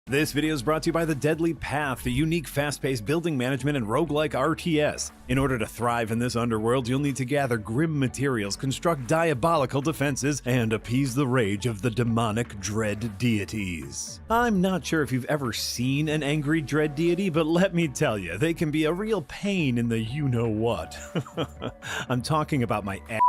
This video is brought to you by the Deadly Path, the unique fast-paced building management and roguelike RTS. In order to thrive in this underworld, you'll need to gather grim materials, construct diabolical defenses, and appease the rage of the demonic dread deities. I'm not sure if you've ever seen an angry dread deity, but let me tell you, they can be a real pain in the you-know-what. I'm talking about my ass.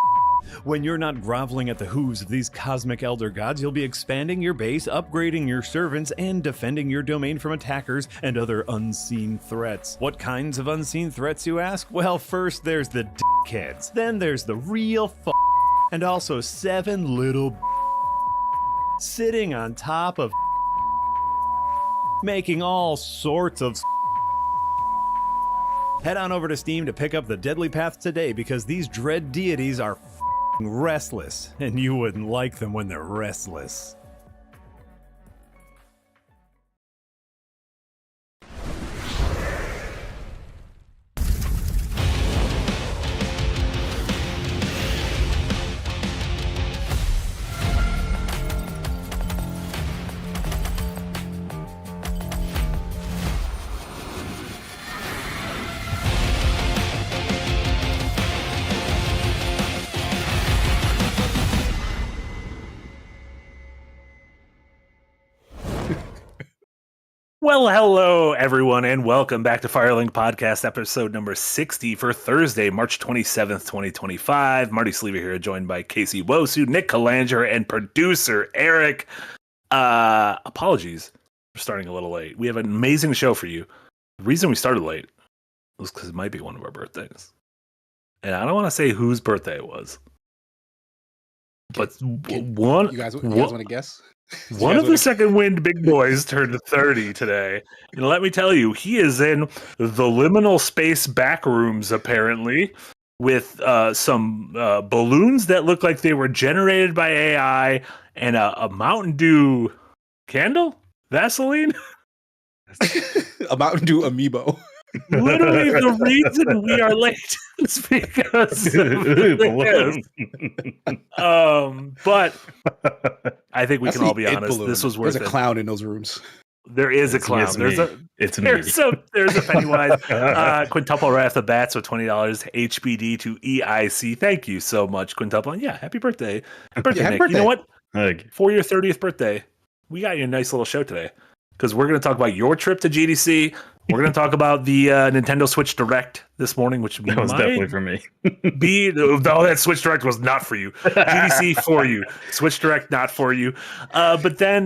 When you're not groveling at the hooves of these cosmic elder gods, you'll be expanding your base, upgrading your servants, and defending your domain from attackers and other unseen threats. What kinds of unseen threats, you ask? Well, first there's the dickheads, then there's the real and also 7 little sitting on top of making all sorts of Head on over to Steam to pick up the Deadly Path today because these dread deities are restless, and you wouldn't like them when they're restless. Well, hello, everyone, and welcome back to Firelink Podcast, episode number 60 for Thursday, March 27th, 2025. Marty Sleever here, joined by Casey Wosu, Nick Kalanger, and producer Eric. Apologies for starting a little late. We have an amazing show for you. The reason we started late was because it might be one of our birthdays. And I don't want to say whose birthday it was. But one... You guys want to guess? One of the second wind big boys turned 30 today. And let me tell you, he is in the liminal space back rooms, apparently, with some balloons that look like they were generated by AI and a Mountain Dew candle? Vaseline? A Mountain Dew amiibo. Literally, the reason we are late is because but I think we can all be honest. This was worth it. There's a clown in those rooms. There is a clown. There's a Pennywise. Quintuple right off the bat, so $20 HBD to EIC. Thank you so much, Quintuple. And yeah, happy birthday. Happy birthday, Nick. Birthday. You know what? For your 30th birthday, we got you a nice little show today because we're going to talk about your trip to GDC. We're going to talk about the Nintendo Switch Direct this morning, which that was definitely for me. That Switch Direct was not for you. GDC for you. Switch Direct not for you. But then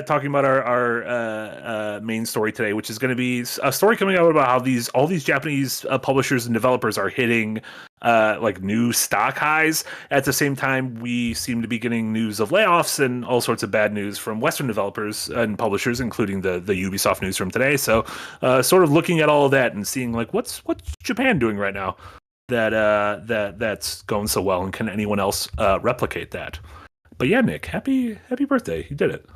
talking about our main story today, which is going to be a story coming out about how all these Japanese publishers and developers are hitting like new stock highs. At the same time, we seem to be getting news of layoffs and all sorts of bad news from Western developers and publishers, including the Ubisoft news from today. So sort of looking at all of that and seeing like what's Japan doing right now that's going so well, and can anyone else replicate that? But yeah, Nick, happy birthday. You did it.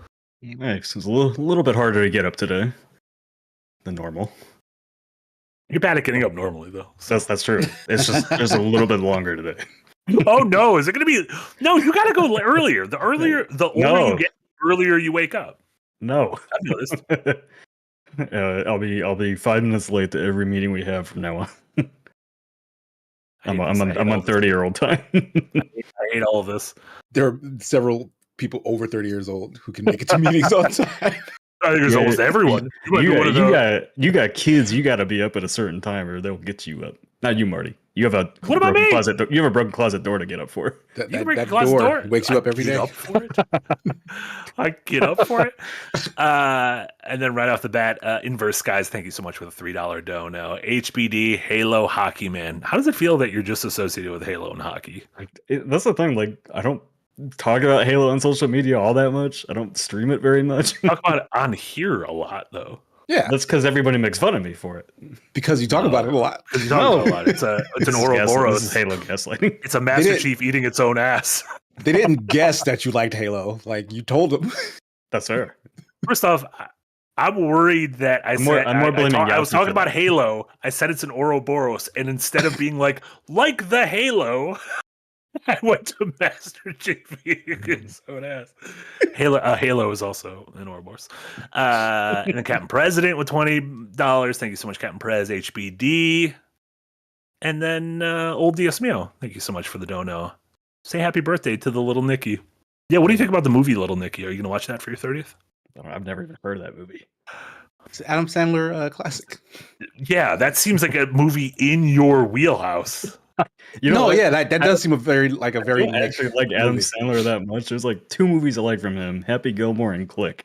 Thanks. It's a little bit harder to get up today than normal. You're bad at getting up normally, though. That's true. It's just a little bit longer today. Oh no, is it going to be? No, you got to go earlier. The older you get, the earlier you wake up. No, I've noticed. I'll be 5 minutes late to every meeting we have from now on. I'm on 30-year-old time. I hate all of this. There are several people over 30 years old who can make it to meetings on time. I think it's almost everyone. You got kids. You got to be up at a certain time, or they'll get you up. Not you, Marty. You have a broken closet. You have a broken closet door to get up for. That door wakes you up every day. I get up for it. And then right off the bat, Inverse Skies, thank you so much for the $3 dono. HBD, Halo Hockey Man. How does it feel that you're just associated with Halo and hockey? That's the thing. Like, I don't talk about Halo on social media all that much. I don't stream it very much. Talk about it on here a lot, though. Yeah, that's because everybody makes fun of me for it. Because you talk about it a lot. It's an Ouroboros. This is Halo gaslighting. It's a Master Chief eating its own ass. They didn't guess that you liked Halo. Like, you told them. That's fair. First off, I'm worried that I was talking about Halo. I said it's an Ouroboros, and instead of being like the Halo, I went to Master Chief. So an ass. Halo is also in Ouroboros. And then Captain President with $20. Thank you so much, Captain Prez HBD. And then Old Dios Mio. Thank you so much for the dono. Say happy birthday to the Little Nicky. Yeah, what do you think about the movie Little Nicky? Are you going to watch that for your 30th? I've never even heard of that movie. It's an Adam Sandler classic. Yeah, that seems like a movie in your wheelhouse. That does seem very I actually like Adam Sandler that much. There's like 2 movies I like from him: Happy Gilmore and Click.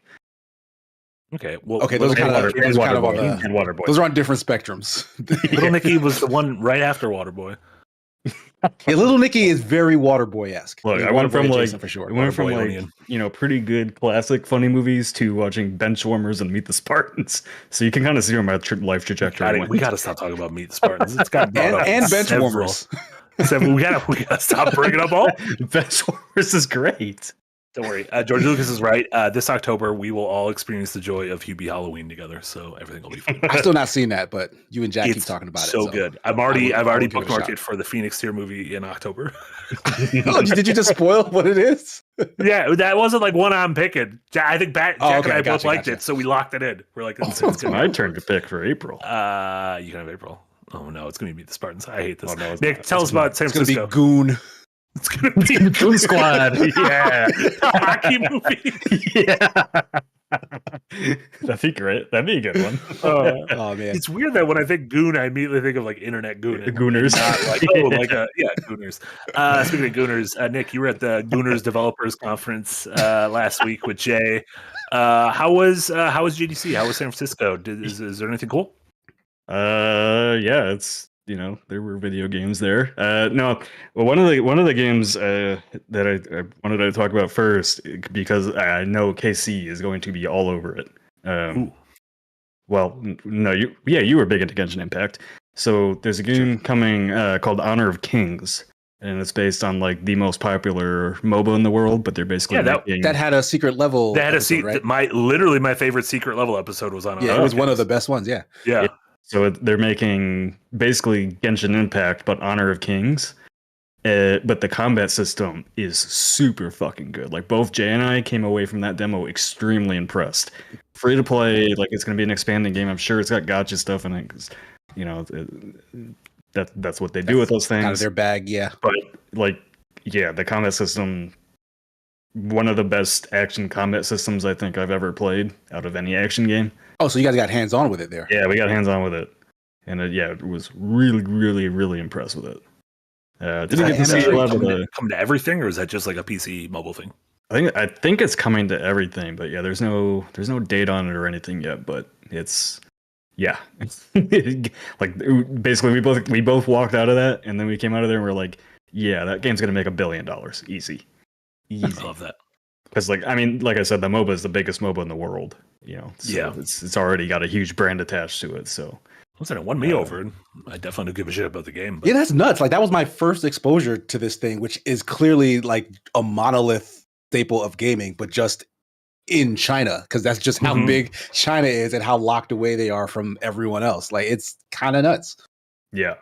Okay, well, those are kind of Waterboy. Those are on different spectrums. Little Nicky was the one right after Waterboy. Yeah, Little Nicky is very Waterboy-esque. Look, I went from for sure. Pretty good classic funny movies to watching Benchwarmers and Meet the Spartans. So you can kind of see where my life trajectory went. We got to stop talking about Meet the Spartans. It's got and Benchwarmers. We gotta stop bringing up all. Benchwarmers is great. Don't worry. George Lucas is right. This October, we will all experience the joy of Hubie Halloween together, so everything will be fine. I've still not seen that, but you and Jack keep talking about it. So good. I've already bookmarked it for the Phoenix Tier movie in October. Did you just spoil what it is? Yeah, that wasn't like one I'm picking. I think Jack and I both liked it, so we locked it in. We're like, it's my turn to pick for April. You can have April. Oh no, it's gonna be the Spartans. I hate this. Oh, no, Nick, tell us about San Francisco. It's gonna be Goon. It's gonna be Goon Squad. Yeah, hockey movie. Yeah, that'd be great. That'd be a good one. Oh man, it's weird that when I think Goon, I immediately think of like internet Goon. Gooners. Gooners. Speaking of Gooners, Nick, you were at the Gooners Developers Conference last week with Jay. How was GDC? How was San Francisco? Is there anything cool? Yeah, it's there were video games there. No, well, one of the games that I wanted to talk about first, because I know KC is going to be all over it. Well, no, you were big into Genshin Impact. So there's a game coming called Honor of Kings, and it's based on like the most popular MOBA in the world. But they're basically that had a secret level. That had episode, right? My favorite secret level episode was on. Yeah, it was one of the best ones. Yeah. So they're making basically Genshin Impact, but Honor of Kings. But the combat system is super fucking good. Like both Jay and I came away from that demo extremely impressed. Free to play, like it's going to be an expanding game. I'm sure it's got gacha stuff in it because, that's what they do with those things. Kind of their bag, yeah. But the combat system, one of the best action combat systems I think I've ever played out of any action game. Oh, so you guys got hands-on with it there. Yeah, we got hands-on with it. And it was really, really, really impressed with it. Didn't get to see a lot of come to everything, or is that just like a PC mobile thing? I think it's coming to everything, but yeah, there's no date on it or anything yet, but it's like basically we both walked out of that, and then we came out of there and we're like, yeah, that game's gonna make $1 billion easy. I love that. Because like I said, the MOBA is the biggest MOBA in the world. So it's already got a huge brand attached to it. So listen, it won me over, and I definitely don't give a shit about the game. But. Yeah, that's nuts. Like that was my first exposure to this thing, which is clearly like a monolith staple of gaming, but just in China, because that's just how big China is and how locked away they are from everyone else. Like it's kind of nuts. Yeah.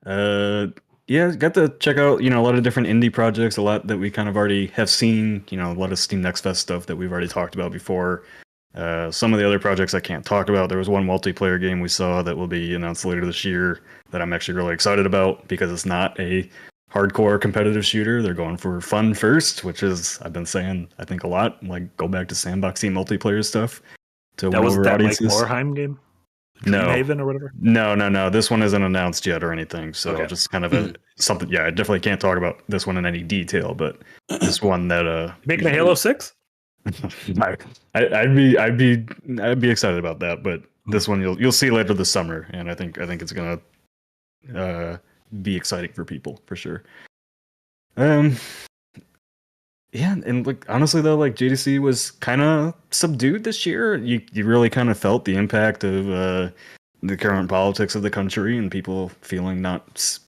Yeah, got to check out, a lot of different indie projects, a lot that we kind of already have seen, a lot of Steam Next Fest stuff that we've already talked about before. Some of the other projects I can't talk about. There was one multiplayer game we saw that will be announced later this year that I'm actually really excited about because it's not a hardcore competitive shooter. They're going for fun first, which is, I've been saying, I think a lot, like go back to sandboxy multiplayer stuff to win over audiences. That was that Mike Moorheim game? No. Haven or whatever? No. This one isn't announced yet or anything. So just kind of something. Yeah, I definitely can't talk about this one in any detail, but this one that making a Halo 6? I'd be excited about that, but this one you'll see later this summer, and I think it's gonna be exciting for people for sure. Yeah, and like honestly though, like JDC was kind of subdued this year. You really kind of felt the impact of the current politics of the country and people feeling not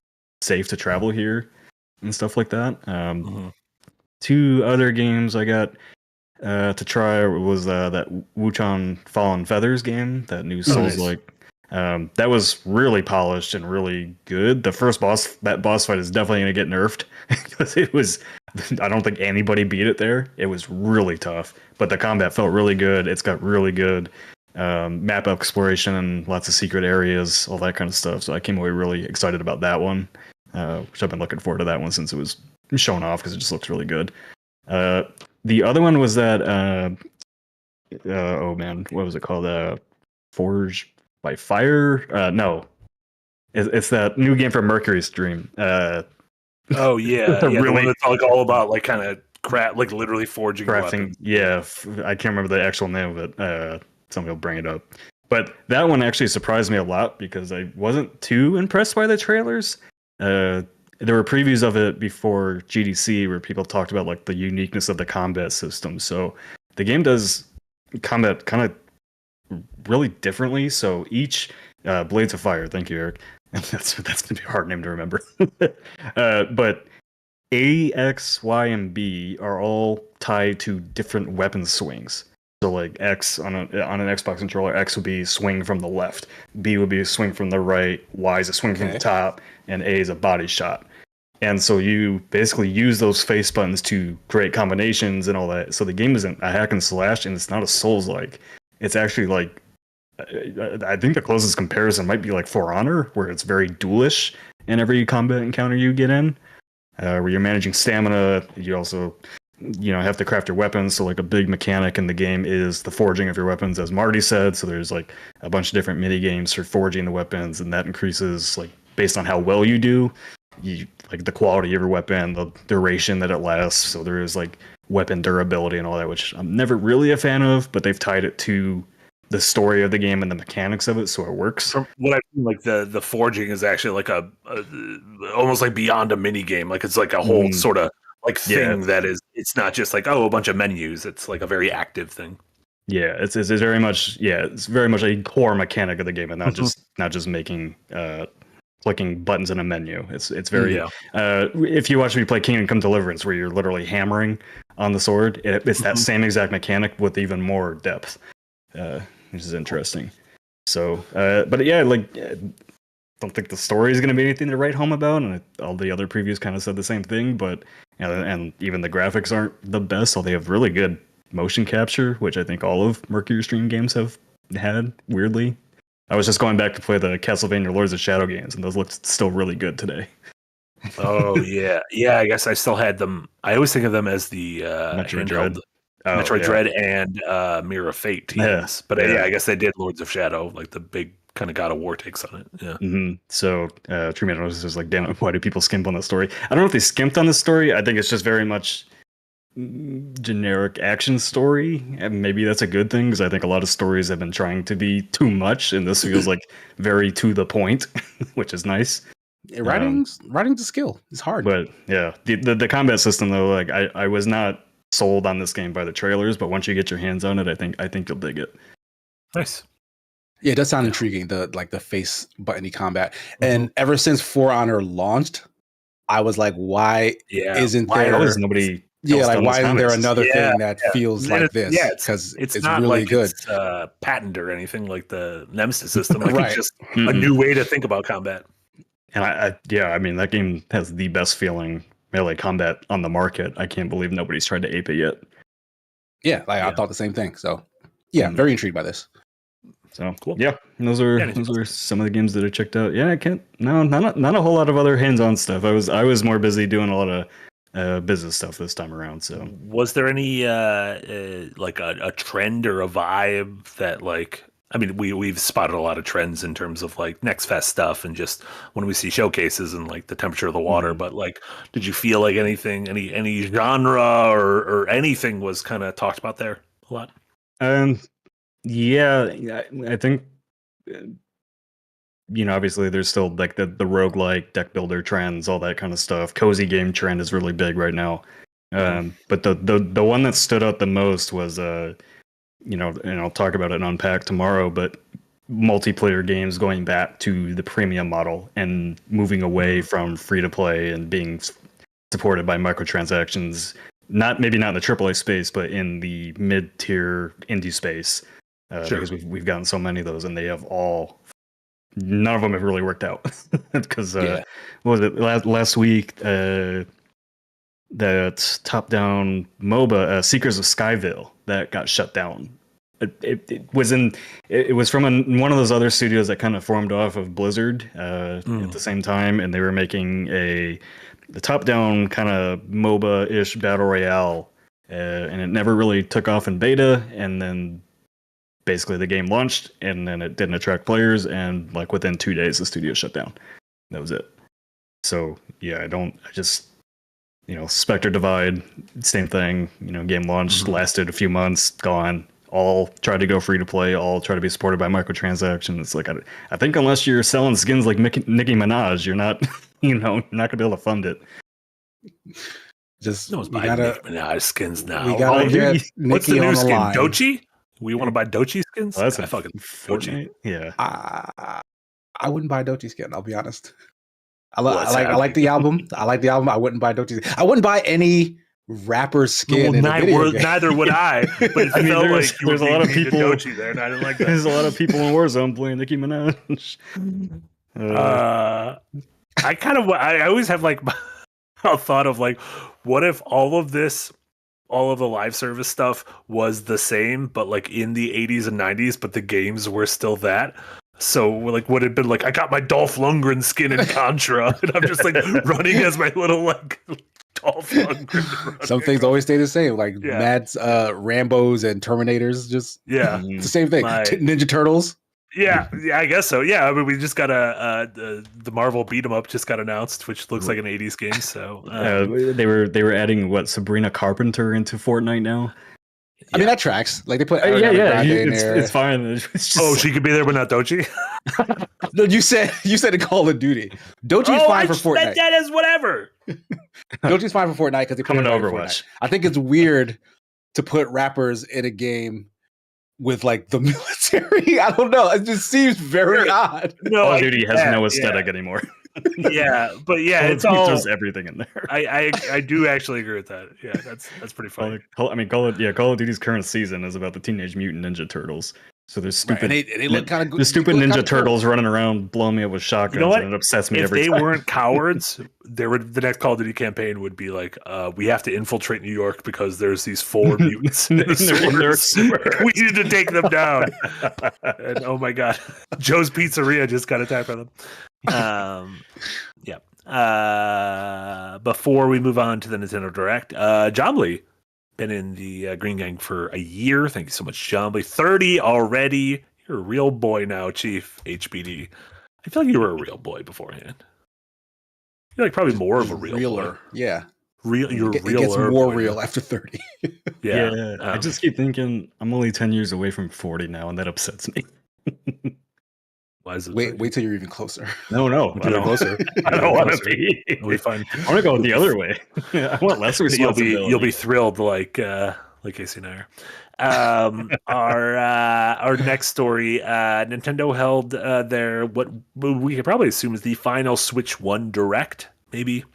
safe to travel here and stuff like that. 2 other games I got to try was that Wuchan Fallen Feathers game, that new Souls like. That was really polished and really good. The first boss fight is definitely going to get nerfed because it was. I don't think anybody beat it there. It was really tough, but the combat felt really good. It's got really good map exploration and lots of secret areas, all that kind of stuff. So I came away really excited about that one, which I've been looking forward to that one since it was shown off because it just looks really good. The other one was that oh man, what was it called? Forge by Fire? No, it's that new game from Mercury Stream. Oh yeah, Really- the one that's like all about like kind of like literally forging crafting. weapons. Yeah, I can't remember the actual name of it. Somebody will bring it up. But that one actually surprised me a lot because I wasn't too impressed by the trailers. There were previews of it before GDC where people talked about like the uniqueness of the combat system. So the game does combat kind of really differently. So each Blades of Fire, thank you, Eric. That's gonna be a hard name to remember. But A, X, Y, and B are all tied to different weapon swings. So like X on an Xbox controller, X would be swing from the left, B would be a swing from the right, Y is a swing from the top, and A is a body shot. And so you basically use those face buttons to create combinations and all that. So the game isn't a hack and slash, and it's not a Souls-like. It's actually like, I think the closest comparison might be like For Honor, where it's very duelish in every combat encounter you get in, where you're managing stamina. You also, have to craft your weapons. So like a big mechanic in the game is the forging of your weapons, as Marty said. So there's like a bunch of different mini games for forging the weapons, and that increases like based on how well you do. Like the quality of your weapon, the duration that it lasts. So there is like weapon durability and all that, which I'm never really a fan of, but they've tied it to the story of the game and the mechanics of it, so it works. From what I mean, like the forging is actually like a almost like beyond a mini game. Like it's like a whole sort of like thing that is. It's not just like a bunch of menus. It's like a very active thing. Yeah, it's very much it's very much a core mechanic of the game, and not just making clicking buttons in a menu. It's very if you watch me play Kingdom Come Deliverance, where you're literally hammering on the sword, it's that same exact mechanic with even more depth. Which is interesting. So, but yeah, like, I don't think the story is going to be anything to write home about, and all the other previews kind of said the same thing. But and even the graphics aren't the best, so they have really good motion capture, which I think all of Mercury Stream games have had. Weirdly, I was just going back to play the Castlevania Lords of Shadow games, and those look still really good today. Oh yeah. I guess I still had them. I always think of them as the Metroid Dread. Metroid Dread and Mirror of Fate teams. But I guess they did Lords of Shadow, like the big kind of God of War takes on it. Yeah. Mm-hmm. So True Man was just like, damn it, why do people skimp on the story? I don't know if they skimped on the story. I think it's just very much generic action story, and maybe that's a good thing because I think a lot of stories have been trying to be too much, and this feels like very to the point, which is nice. Writing's a skill. It's hard. But yeah, the combat system though, like I was not sold on this game by the trailers, but once you get your hands on it, I think you'll dig it. Nice. Yeah, it does sound intriguing. The face buttony combat, and ever since For Honor launched, I was like, why isn't there? Why is nobody? Yeah, like why isn't there another thing that feels like this? Yeah, because it's not really like good. It's patent or anything like the Nemesis system. Like Right. it's just a new way to think about combat. And I mean that game has the best feeling melee combat on the market. I can't believe nobody's tried to ape it yet. Yeah, I thought the same thing. So yeah, very intrigued by this. So cool. Yeah, those are some of the games that I checked out. Yeah, I can't. No, not a whole lot of other hands-on stuff. I was more busy doing a lot of business stuff this time around. So was there any like a trend or a vibe that like? I mean, we've spotted a lot of trends in terms of like Next Fest stuff and just when we see showcases and like the temperature of the water. But like, did you feel like anything, any genre or anything was kind of talked about there a lot? Yeah, I think obviously there's still like the roguelike deck builder trends, all that kind of stuff. Cozy game trend is really big right now. But the one that stood out the most was and I'll talk about it and unpack tomorrow, but multiplayer games going back to the premium model and moving away from free to play and being supported by microtransactions. Maybe not in the AAA space, but in the mid-tier indie space. Because we've gotten so many of those, and they have all none of them have really worked out because what was it last week? That top-down MOBA, Seekers of Skyville, that got shut down. It was from one of those other studios that kind of formed off of Blizzard at the same time, and they were making the top-down kind of MOBA-ish battle royale, and it never really took off in beta, and then basically the game launched, and then it didn't attract players, and like within 2 days the studio shut down. That was it. So yeah, Spectre Divide, same thing. Game launched, lasted a few months, gone. All tried to go free to play, all try to be supported by microtransactions. It's like, I think unless you're selling skins like Nicki Minaj, you're not, not gonna be able to fund it. Just no one's buying Nicki Minaj skins now. We gotta get what's the Nicki new on the skin? line. Dochi? We want to buy Dochi skins? Well, that's I fucking Fortnite. Yeah. I wouldn't buy Dochi skin. I'll be honest. I like the album. I like the album. I wouldn't buy Dochi. I wouldn't buy any rapper skin. Neither would I. But it felt like there's a lot of people Dochi there, and I didn't like that. There's a lot of people in Warzone playing Nicki Minaj. I always have like a thought of like, what if all of the live service stuff was the same, but like in the 80s and 90s, but the games were still that. So like, would it have been like, I got my Dolph Lundgren skin in Contra, and I'm just like running as my little like Dolph Lundgren. Some things always stay the same, like Mad's Rambos and Terminators. Just it's the same thing. Ninja Turtles. Yeah, I guess so. Yeah, I mean, we just got the Marvel beat 'em up just got announced, which looks like an 80s game. So they were adding Sabrina Carpenter into Fortnite now. I mean, that tracks. Like they put it's fine. It's just she could be there, but not Dochi. No, you said in Call of Duty. Dochi's fine for Fortnite. That is whatever. Dochi's fine for Fortnite because they coming to Overwatch. I think it's weird to put rappers in a game with like the military. I don't know. It just seems very odd. No, Call of Duty has no aesthetic anymore. But it's all just everything in there. I do actually agree with that. Yeah, that's pretty funny. Call of Duty's current season is about the Teenage Mutant Ninja Turtles. So there's stupid. Right, and they look kind of good. The stupid Ninja Turtles running around blowing me up with shotguns, and it upsets me every time. If they weren't cowards, the next Call of Duty campaign would be like, we have to infiltrate New York because there's these 4 mutants in the sewers. We need to take them down. And oh my god, Joe's Pizzeria just got attacked by them. Before we move on to the Nintendo Direct, Jombly been in the Green Gang for a year. Thank you so much, Jombly. 30 already. You're a real boy now, Chief HBD. I feel like you were a real boy beforehand. You're like probably more of a realer. Yeah. It gets more real after 30. Yeah. I just keep thinking I'm only 10 years away from 40 now, and that upsets me. Why is it wait till you're even closer. No, I don't closer. I don't want to be. It'll be fine. I want to go the other way. I want less responsibility. You'll be thrilled like Casey and I are. Our next story, Nintendo held their what we could probably assume is the final Switch 1 Direct, maybe.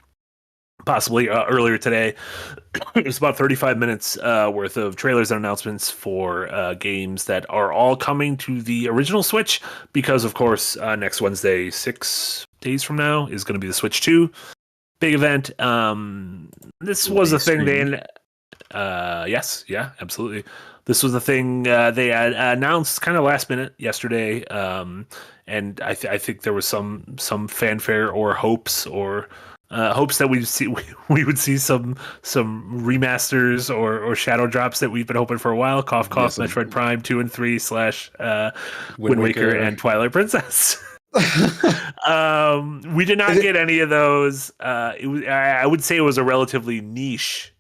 Possibly earlier today. It was about 35 minutes worth of trailers and announcements for games that are all coming to the original Switch because, of course, next Wednesday, 6 days from now, is going to be the Switch 2 big event. This was a thing they... yes, yeah, absolutely. This was the thing they had announced kind of last minute yesterday, and I think there was some fanfare or hopes that we would see some remasters or shadow drops that we've been hoping for a while. Cough, Metroid Prime 2 and 3 / Wind Waker and Twilight Princess. We did not get any of those. I would say it was a relatively niche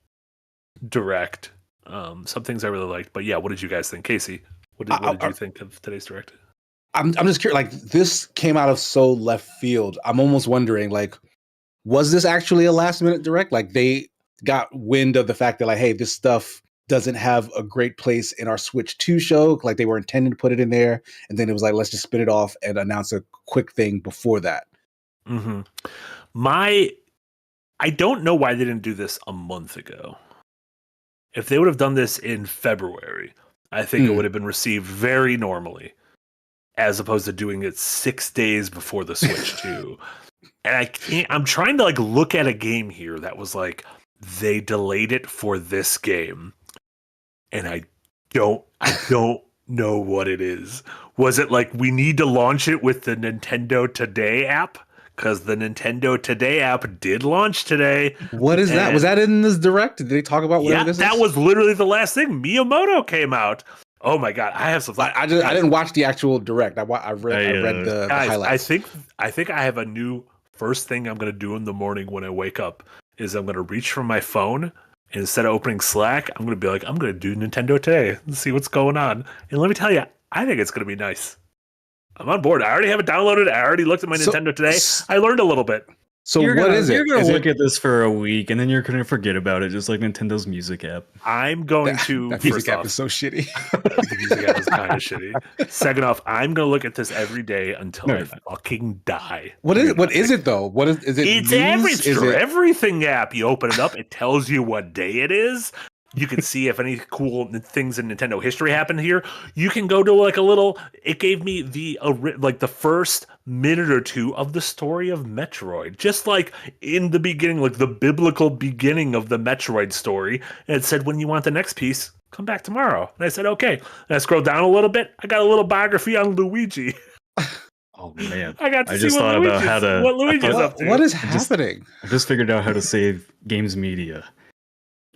Direct. Some things I really liked, but yeah, what did you guys think, Casey? What did you think of today's Direct? I'm just curious. Like, this came out of so left field. I'm almost wondering, like, was this actually a last minute Direct? Like, they got wind of the fact that, like, hey, this stuff doesn't have a great place in our Switch 2 show. Like, they were intending to put it in there, and then it was like, let's just spin it off and announce a quick thing before that. Mm-hmm. I don't know why they didn't do this a month ago. If they would have done this in February, I think it would have been received very normally. as opposed to doing it 6 days before the Switch 2. And I'm trying to like look at a game here that was like, they delayed it for this game. And I don't know what it is. Was it like, we need to launch it with the Nintendo Today app? Because the Nintendo Today app did launch today. What is that? Was that in this direct? Did they talk about whatever this is? That was literally the last thing. Miyamoto came out. Oh my god, I have some. I didn't watch the actual direct. I read the highlights. I think I have a new first thing I'm gonna do in the morning when I wake up is I'm gonna reach for my phone and instead of opening Slack, I'm gonna be like, I'm gonna do Nintendo Today and see what's going on. And let me tell you, I think it's gonna be nice. I'm on board. I already have it downloaded. I already looked at my Nintendo Today. I learned a little bit. So what is it? You're going to look at this for a week, and then you're going to forget about it, just like Nintendo's music app. I'm going to... That music app is so shitty. The music app is kind of shitty. Second off, I'm going to look at this every day until I fucking die. What is it, though? What is it? It's everything app. You open it up, it tells you what day it is. You can see if any cool things in Nintendo history happened here. You can go to like a little. It gave me the first minute or two of the story of Metroid, just like in the beginning, like the biblical beginning of the Metroid story. And it said, when you want the next piece, come back tomorrow. And I said, okay. And I scrolled down a little bit. I got a little biography on Luigi. Oh man! I got to see what Luigi's up to. What is happening? I just figured out how to save games media.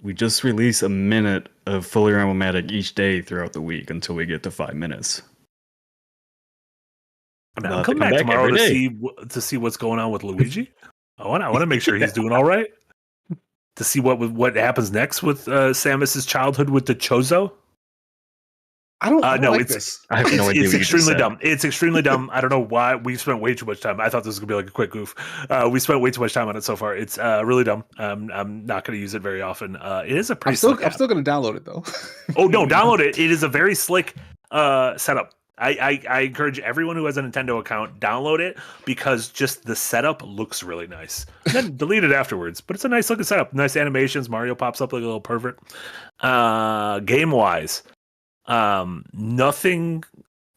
We just release a minute of Fully Ramblematic each day throughout the week until we get to 5 minutes. I mean, I'll come back tomorrow to see what's going on with Luigi. I want to make sure he's doing all right. To see what happens next with Samus's childhood with the Chozo. I don't know. It's extremely dumb. It's extremely dumb. I don't know why. We spent way too much time. I thought this was gonna be like a quick goof. We spent way too much time on it so far. It's really dumb. I'm not gonna use it very often. It is a pretty. I'm still gonna download it though. Oh no, download it. It is a very slick setup. I encourage everyone who has a Nintendo account, download it because just the setup looks really nice. And then delete it afterwards. But it's a nice looking setup. Nice animations. Mario pops up like a little pervert. Game wise. Nothing.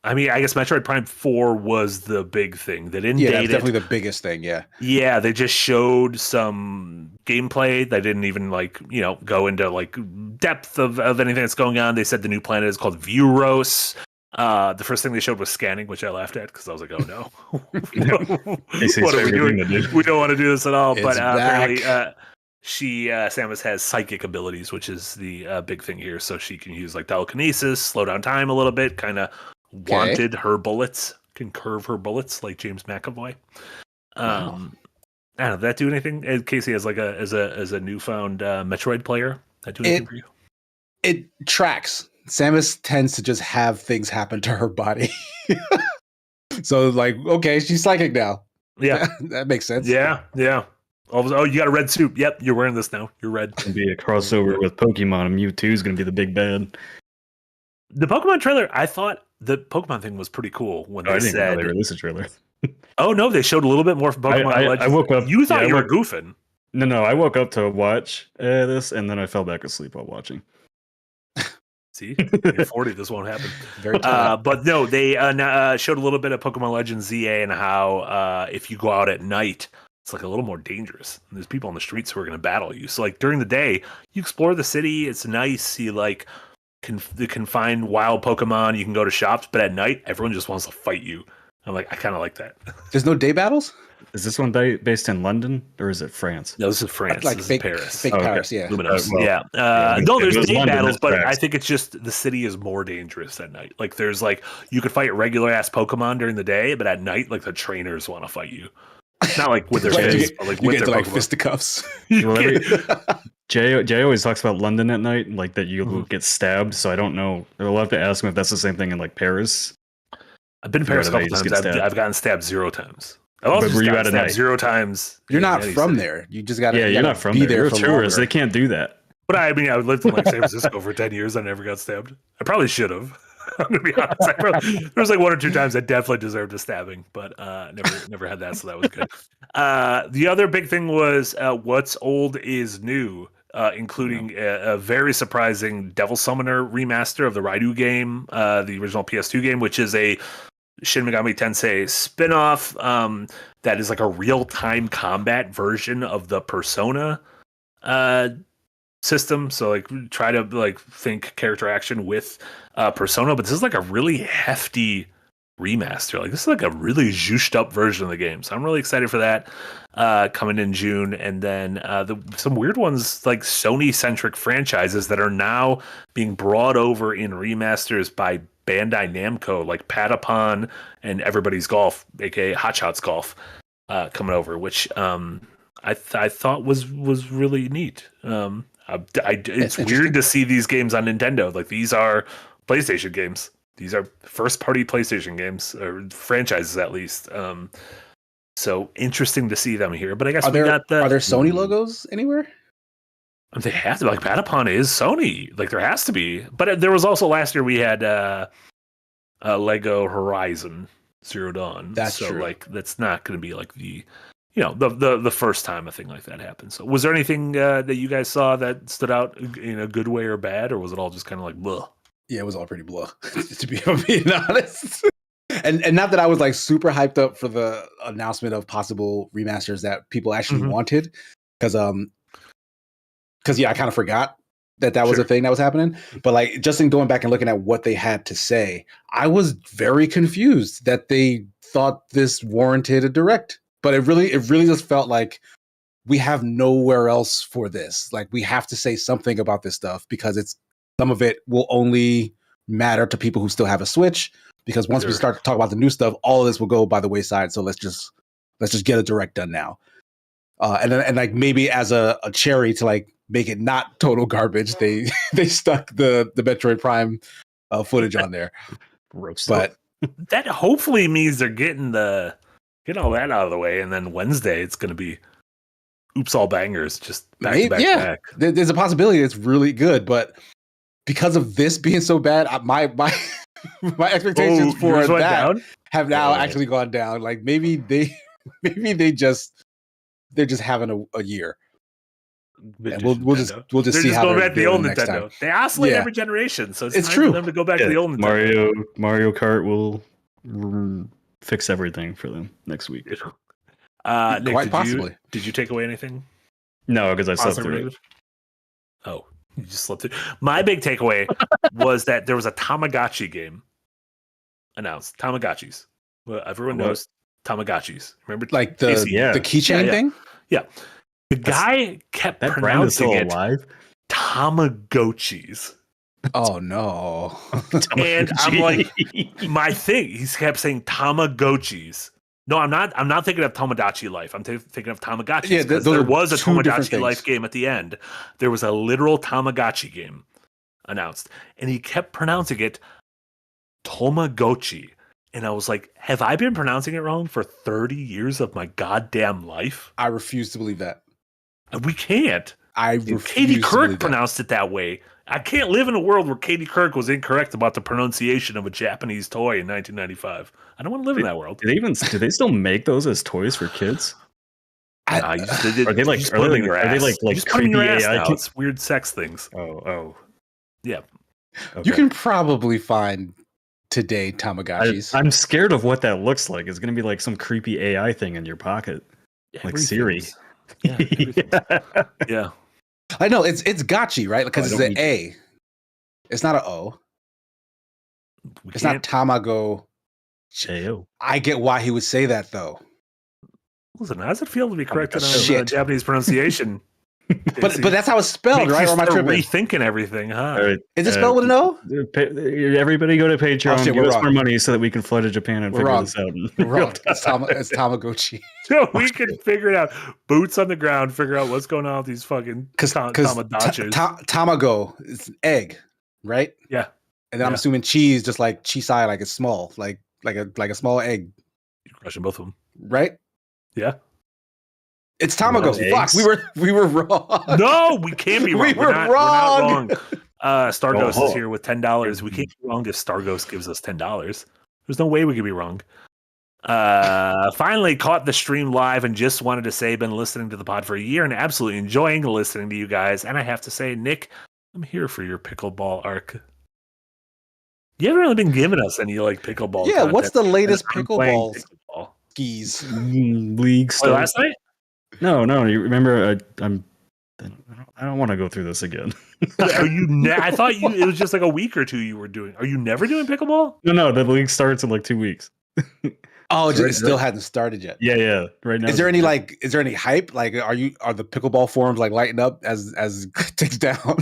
I mean, I guess Metroid Prime 4 was the big thing. They didn't date that's definitely the biggest thing. Yeah, they just showed some gameplay. They didn't even go into depth of anything that's going on. They said the new planet is called Vuros. The first thing they showed was scanning, which I laughed at because I was like, "Oh no, what are we doing? We don't want to do this at all." But apparently, Samus has psychic abilities, which is the big thing here. So she can use like telekinesis, slow down time a little bit, kind of wanted her bullets, can curve her bullets like James McAvoy. I don't know. Did that do anything? Casey as a newfound Metroid player, that do anything for you? It tracks. Samus tends to just have things happen to her body. So like, okay, she's psychic now. Yeah, that makes sense. Yeah. Oh, you got a red suit. Yep, you're wearing this now. You're red. It's going to be a crossover with Pokemon, and Mewtwo is going to be the big bad. The Pokemon trailer, I thought the Pokemon thing was pretty cool when they said... I didn't know they released a trailer. Oh, no, they showed a little bit more from Pokemon Legends. I woke up... You thought you were goofing. No, I woke up to watch this, and then I fell back asleep while watching. See, you're 40. This won't happen. Very but no, they showed a little bit of Pokemon Legends ZA and how if you go out at night, it's like a little more dangerous. There's people on the streets who are going to battle you. So like during the day, you explore the city. It's nice. You like can find wild Pokemon. You can go to shops, but at night, everyone just wants to fight you. I'm like, I kind of like that. There's no day battles. Is this one based in London or is it France? No, this is France. Like this fake Paris. Fake Paris, yeah. Luminous. No, there's day London, battles, but Paris. I think it's just the city is more dangerous at night. Like there's you could fight regular ass Pokemon during the day, but at night, like the trainers want to fight you. Not like with their fists, but like with their fisticuffs. Jay always talks about London at night, like that you get stabbed. So I don't know. I'll have to ask him if that's the same thing in like Paris. I've been to Paris a couple times. I've gotten stabbed 0 times. But were you at a night? 0 times. You're not from there. You just got to. Yeah, you're not from there. You're a tourist. They can't do that. But I mean, I lived in like San Francisco for 10 years. I never got stabbed. I probably should have. I'm gonna be honest. There was like 1 or 2 times I definitely deserved a stabbing, but never had that, so that was good. The other big thing was what's old is new, including a very surprising Devil Summoner remaster of the Raidu game, the original PS2 game, which is Shin Megami Tensei spinoff that is like a real-time combat version of the Persona system. So like try to like think character action with Persona, but this is like a really hefty remaster. Like this is like a really zhushed up version of the game. So I'm really excited for that coming in June. And then some weird ones like Sony centric franchises that are now being brought over in remasters by Bandai Namco, like Patapon and Everybody's Golf, aka Hot Shots Golf, coming over, which I thought was really neat. It's weird to see these games on Nintendo. Like these are PlayStation games. These are first party PlayStation games or franchises at least. So interesting to see them here. But I guess are there Sony logos anywhere? They have to. Like Patapon is Sony. Like there has to be. But there was also last year we had Lego Horizon Zero Dawn. That's so true. Like that's not going to be like the the first time a thing like that happens. So was there anything that you guys saw that stood out in a good way or bad, or was it all just kind of like blah? Yeah, it was all pretty blah, to be honest. And not that I was like super hyped up for the announcement of possible remasters that people actually wanted, because yeah, I kind of forgot that was a thing that was happening. But like just in going back and looking at what they had to say, I was very confused that they thought this warranted a direct. But it really just felt like we have nowhere else for this. Like we have to say something about this stuff because some of it will only matter to people who still have a Switch. Because once we start to talk about the new stuff, all of this will go by the wayside. So let's just get a direct done now. And like maybe as a cherry to like make it not total garbage, they stuck the Metroid Prime footage on there. But that hopefully means they're getting all that out of the way, and then Wednesday it's going to be oops all bangers, just back to back. There's a possibility it's really good, but because of this being so bad, my expectations for that have now actually gone down. Like maybe they're just having a year. And we'll just see how they're going back to the old next Nintendo. time. They oscillate every generation, so it's time true for them to go back to the old Nintendo. Mario Kart will fix everything for them next week. Nick, quite possibly. Did you take away anything? No, because I slept through it. Oh, you just slept through. My big takeaway was that there was a Tamagotchi game announced. Tamagotchis. Well, everyone knows Tamagotchis. Remember, like the keychain thing? Yeah. The guy kept pronouncing it Tamagotchis. Oh no! And I'm like, my thing. He kept saying Tamagotchis. No, I'm not. I'm not thinking of Tomodachi Life. I'm thinking of Tamagotchis. Yeah, there was a Tomodachi Life game at the end. There was a literal Tamagotchi game announced, and he kept pronouncing it Tamagotchi. And I was like, have I been pronouncing it wrong for 30 years of my goddamn life? I refuse to believe that. We can't. Katie Kirk pronounced it that way. I can't live in a world where Katie Kirk was incorrect about the pronunciation of a Japanese toy in 1995. I don't want to live in that world. Do they still make those as toys for kids? Are they like creepy AI? It's weird sex things. Oh. Yeah. Okay. You can probably find today Tamagotchis. I'm scared of what that looks like. It's going to be like some creepy AI thing in your pocket. Like Siri. Yeah. Yeah. I know it's gotchi, right? Because it's an A. It's not an O. It's not Tamago. I get why he would say that though. Listen, how does it feel to be corrected on Japanese pronunciation? but that's how it's spelled, right? Or am I rethinking everything, huh? Right. Is it spelled with an O? Everybody go to Patreon, give us more money so that we can fly to Japan and figure this out. We're wrong. It's Tamagotchi. So we can figure it out. Boots on the ground, figure out what's going on with these fucking Tamagotchis. Tamago is egg, right? Yeah. And then I'm assuming cheese, just like chisai, like it's small, like a small egg. You're crushing both of them, right? Yeah. It's Tamago. Fuck, we were wrong. No, we can't be wrong. We're not wrong. Starghost is here with $10. We can't be wrong if Starghost gives us $10. There's no way we could be wrong. Finally caught the stream live and just wanted to say, been listening to the pod for a year and absolutely enjoying listening to you guys. And I have to say, Nick, I'm here for your pickleball arc. You haven't really been giving us any like pickleball. Yeah, what's the content. latest I'm playing pickleball skis? League Play stuff. last night? No. You remember? I don't want to go through this again. Are you? I thought it was just like a week or two you were doing. Are you never doing pickleball? No. The league starts in like 2 weeks. Oh, So it still hasn't started yet. Yeah. Right now. Is there any hype? Like, are the pickleball forums like lighting up as it takes down?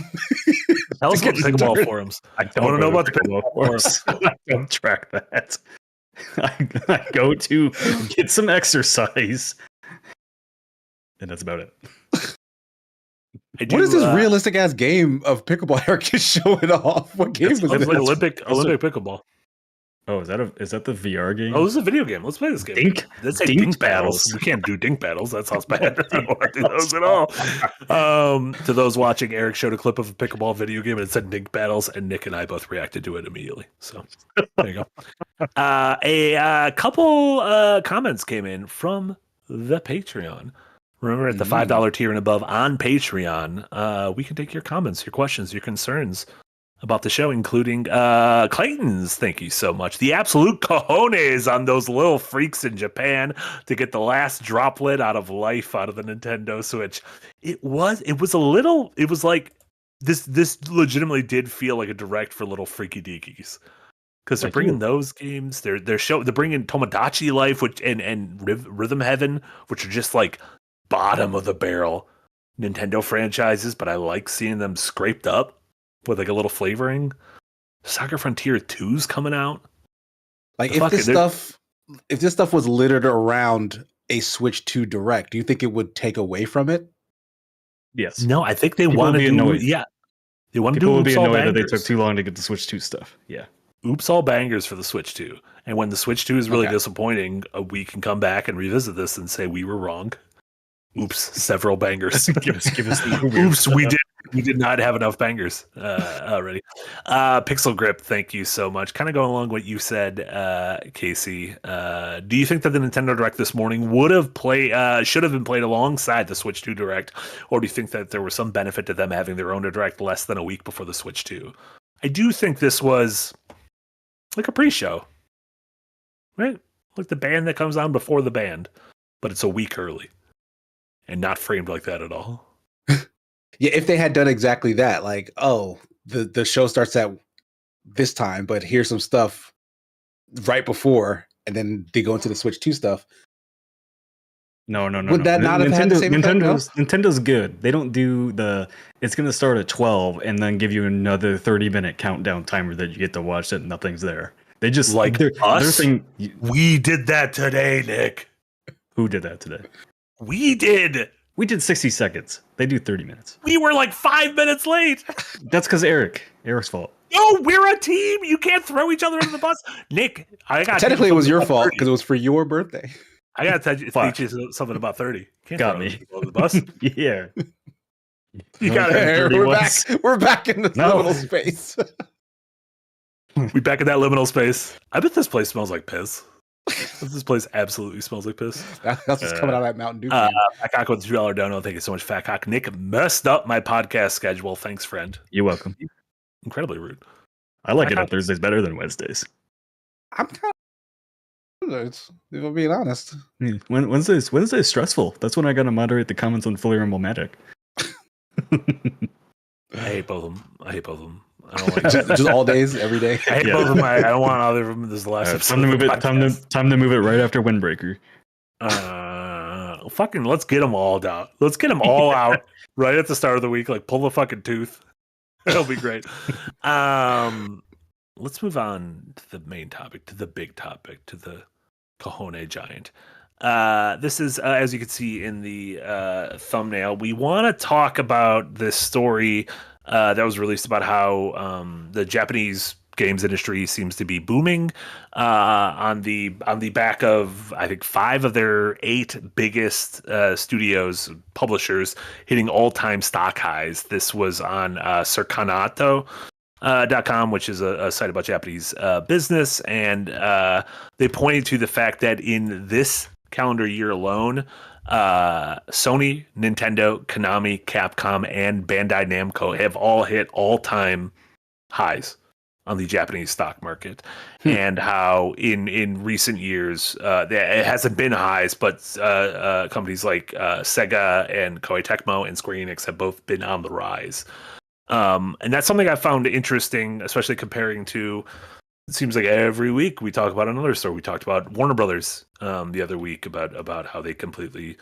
Tell us To about get the pickleball started. forums. I I want to know about the pickleball forums. I don't track that. I go to get some exercise, and that's about it. What is this realistic ass game of pickleball Eric is showing off? What game is Let's this? play Olympic pickleball. Oh, is that the VR game? Oh, this is a video game. Let's play this game. Let's say dink battles. We can't do dink battles. That sounds bad. I don't want to do those at all. To those watching, Eric showed a clip of a pickleball video game and it said dink battles, and Nick and I both reacted to it immediately. So there you go. A couple comments came in from the Patreon. Remember, at the $5 tier and above on Patreon, we can take your comments, your questions, your concerns about the show, including Clayton's. Thank you so much. The absolute cojones on those little freaks in Japan to get the last droplet out of life out of the Nintendo Switch. It was like this legitimately did feel like a direct for little freaky deakies. Because they're bringing those games, they're bringing Tomodachi Life, and Rhythm Heaven, which are just like bottom of the barrel Nintendo franchises, but I like seeing them scraped up with like a little flavoring. Soccer Frontier 2's coming out. Like if this stuff was littered around a Switch 2 Direct, do you think it would take away from it? Yes. No, I think they want to be do annoyed. Yeah. They want to do People will be Oops All annoyed that they Bangers. took too long to get the Switch 2 stuff. Yeah. Oops All Bangers for the Switch 2. And when the Switch 2 is really disappointing, we can come back and revisit this and say we were wrong. Oops, several bangers. give us the Oops, we did not have enough bangers already. Pixel Grip, thank you so much. Kind of going along what you said, Casey. Do you think that the Nintendo Direct this morning should have been played alongside the Switch 2 Direct, or do you think that there was some benefit to them having their own Direct less than a week before the Switch 2? I do think this was like a pre-show, right? Like the band that comes on before the band, but it's a week early. And not framed like that at all. Yeah, if they had done exactly that, like, oh, the show starts at this time, but here's some stuff right before, and then they go into the Switch 2 stuff. No. Would that not have had the same effect? Nintendo good. They don't do it's going to start at 12 and then give you another 30-minute countdown timer that you get to watch that nothing's there. They just like us. We did that today, Nick. Who did that today? We did 60 seconds. They do 30 minutes. We were like 5 minutes late. That's because Eric's fault. No, we're a team. You can't throw each other under the bus. Nick, technically it was your fault because it was for your birthday. I got to teach you something about 30. Can't got throw me under the bus. Yeah. You got it. We're back in the liminal space. We back in that liminal space. I bet this place smells like piss. This place absolutely smells like piss. That's what's coming out of that Mountain Dew. Fat Cock with the $2 dono. Thank you so much, Fat Cock. Nick messed up my podcast schedule. Thanks, friend. You're welcome. Incredibly rude. I like it on Thursdays better than Wednesdays. I'm kind of, if I'm being honest. Wednesday's stressful. That's when I got to moderate the comments on Fully Rumble Magic. I hate both of them. I don't like just all days, every day. I hate both of them. I don't want either of them. This is the last episode. Time to move it right after Windbreaker. Fucking let's get them all down. Let's get them all out right at the start of the week. Like pull the fucking tooth. It'll be great. Let's move on to the main topic, to the big topic, to the Cajone Giant. This is, as you can see in the thumbnail, we want to talk about this story that was released about how the Japanese games industry seems to be booming on the back of, I think, 5 of their 8 biggest studios, publishers, hitting all-time stock highs. This was on Circanato.com, which is a site about Japanese business, and they pointed to the fact that in this calendar year alone, Sony, Nintendo, Konami, Capcom, and Bandai Namco have all hit all-time highs on the Japanese stock market, and how in recent years it hasn't been highs, but companies like Sega and Koei Tecmo and Square Enix have both been on the rise. And that's something I found interesting, especially comparing to. It seems like every week we talk about another story. We talked about Warner Brothers the other week about how they completely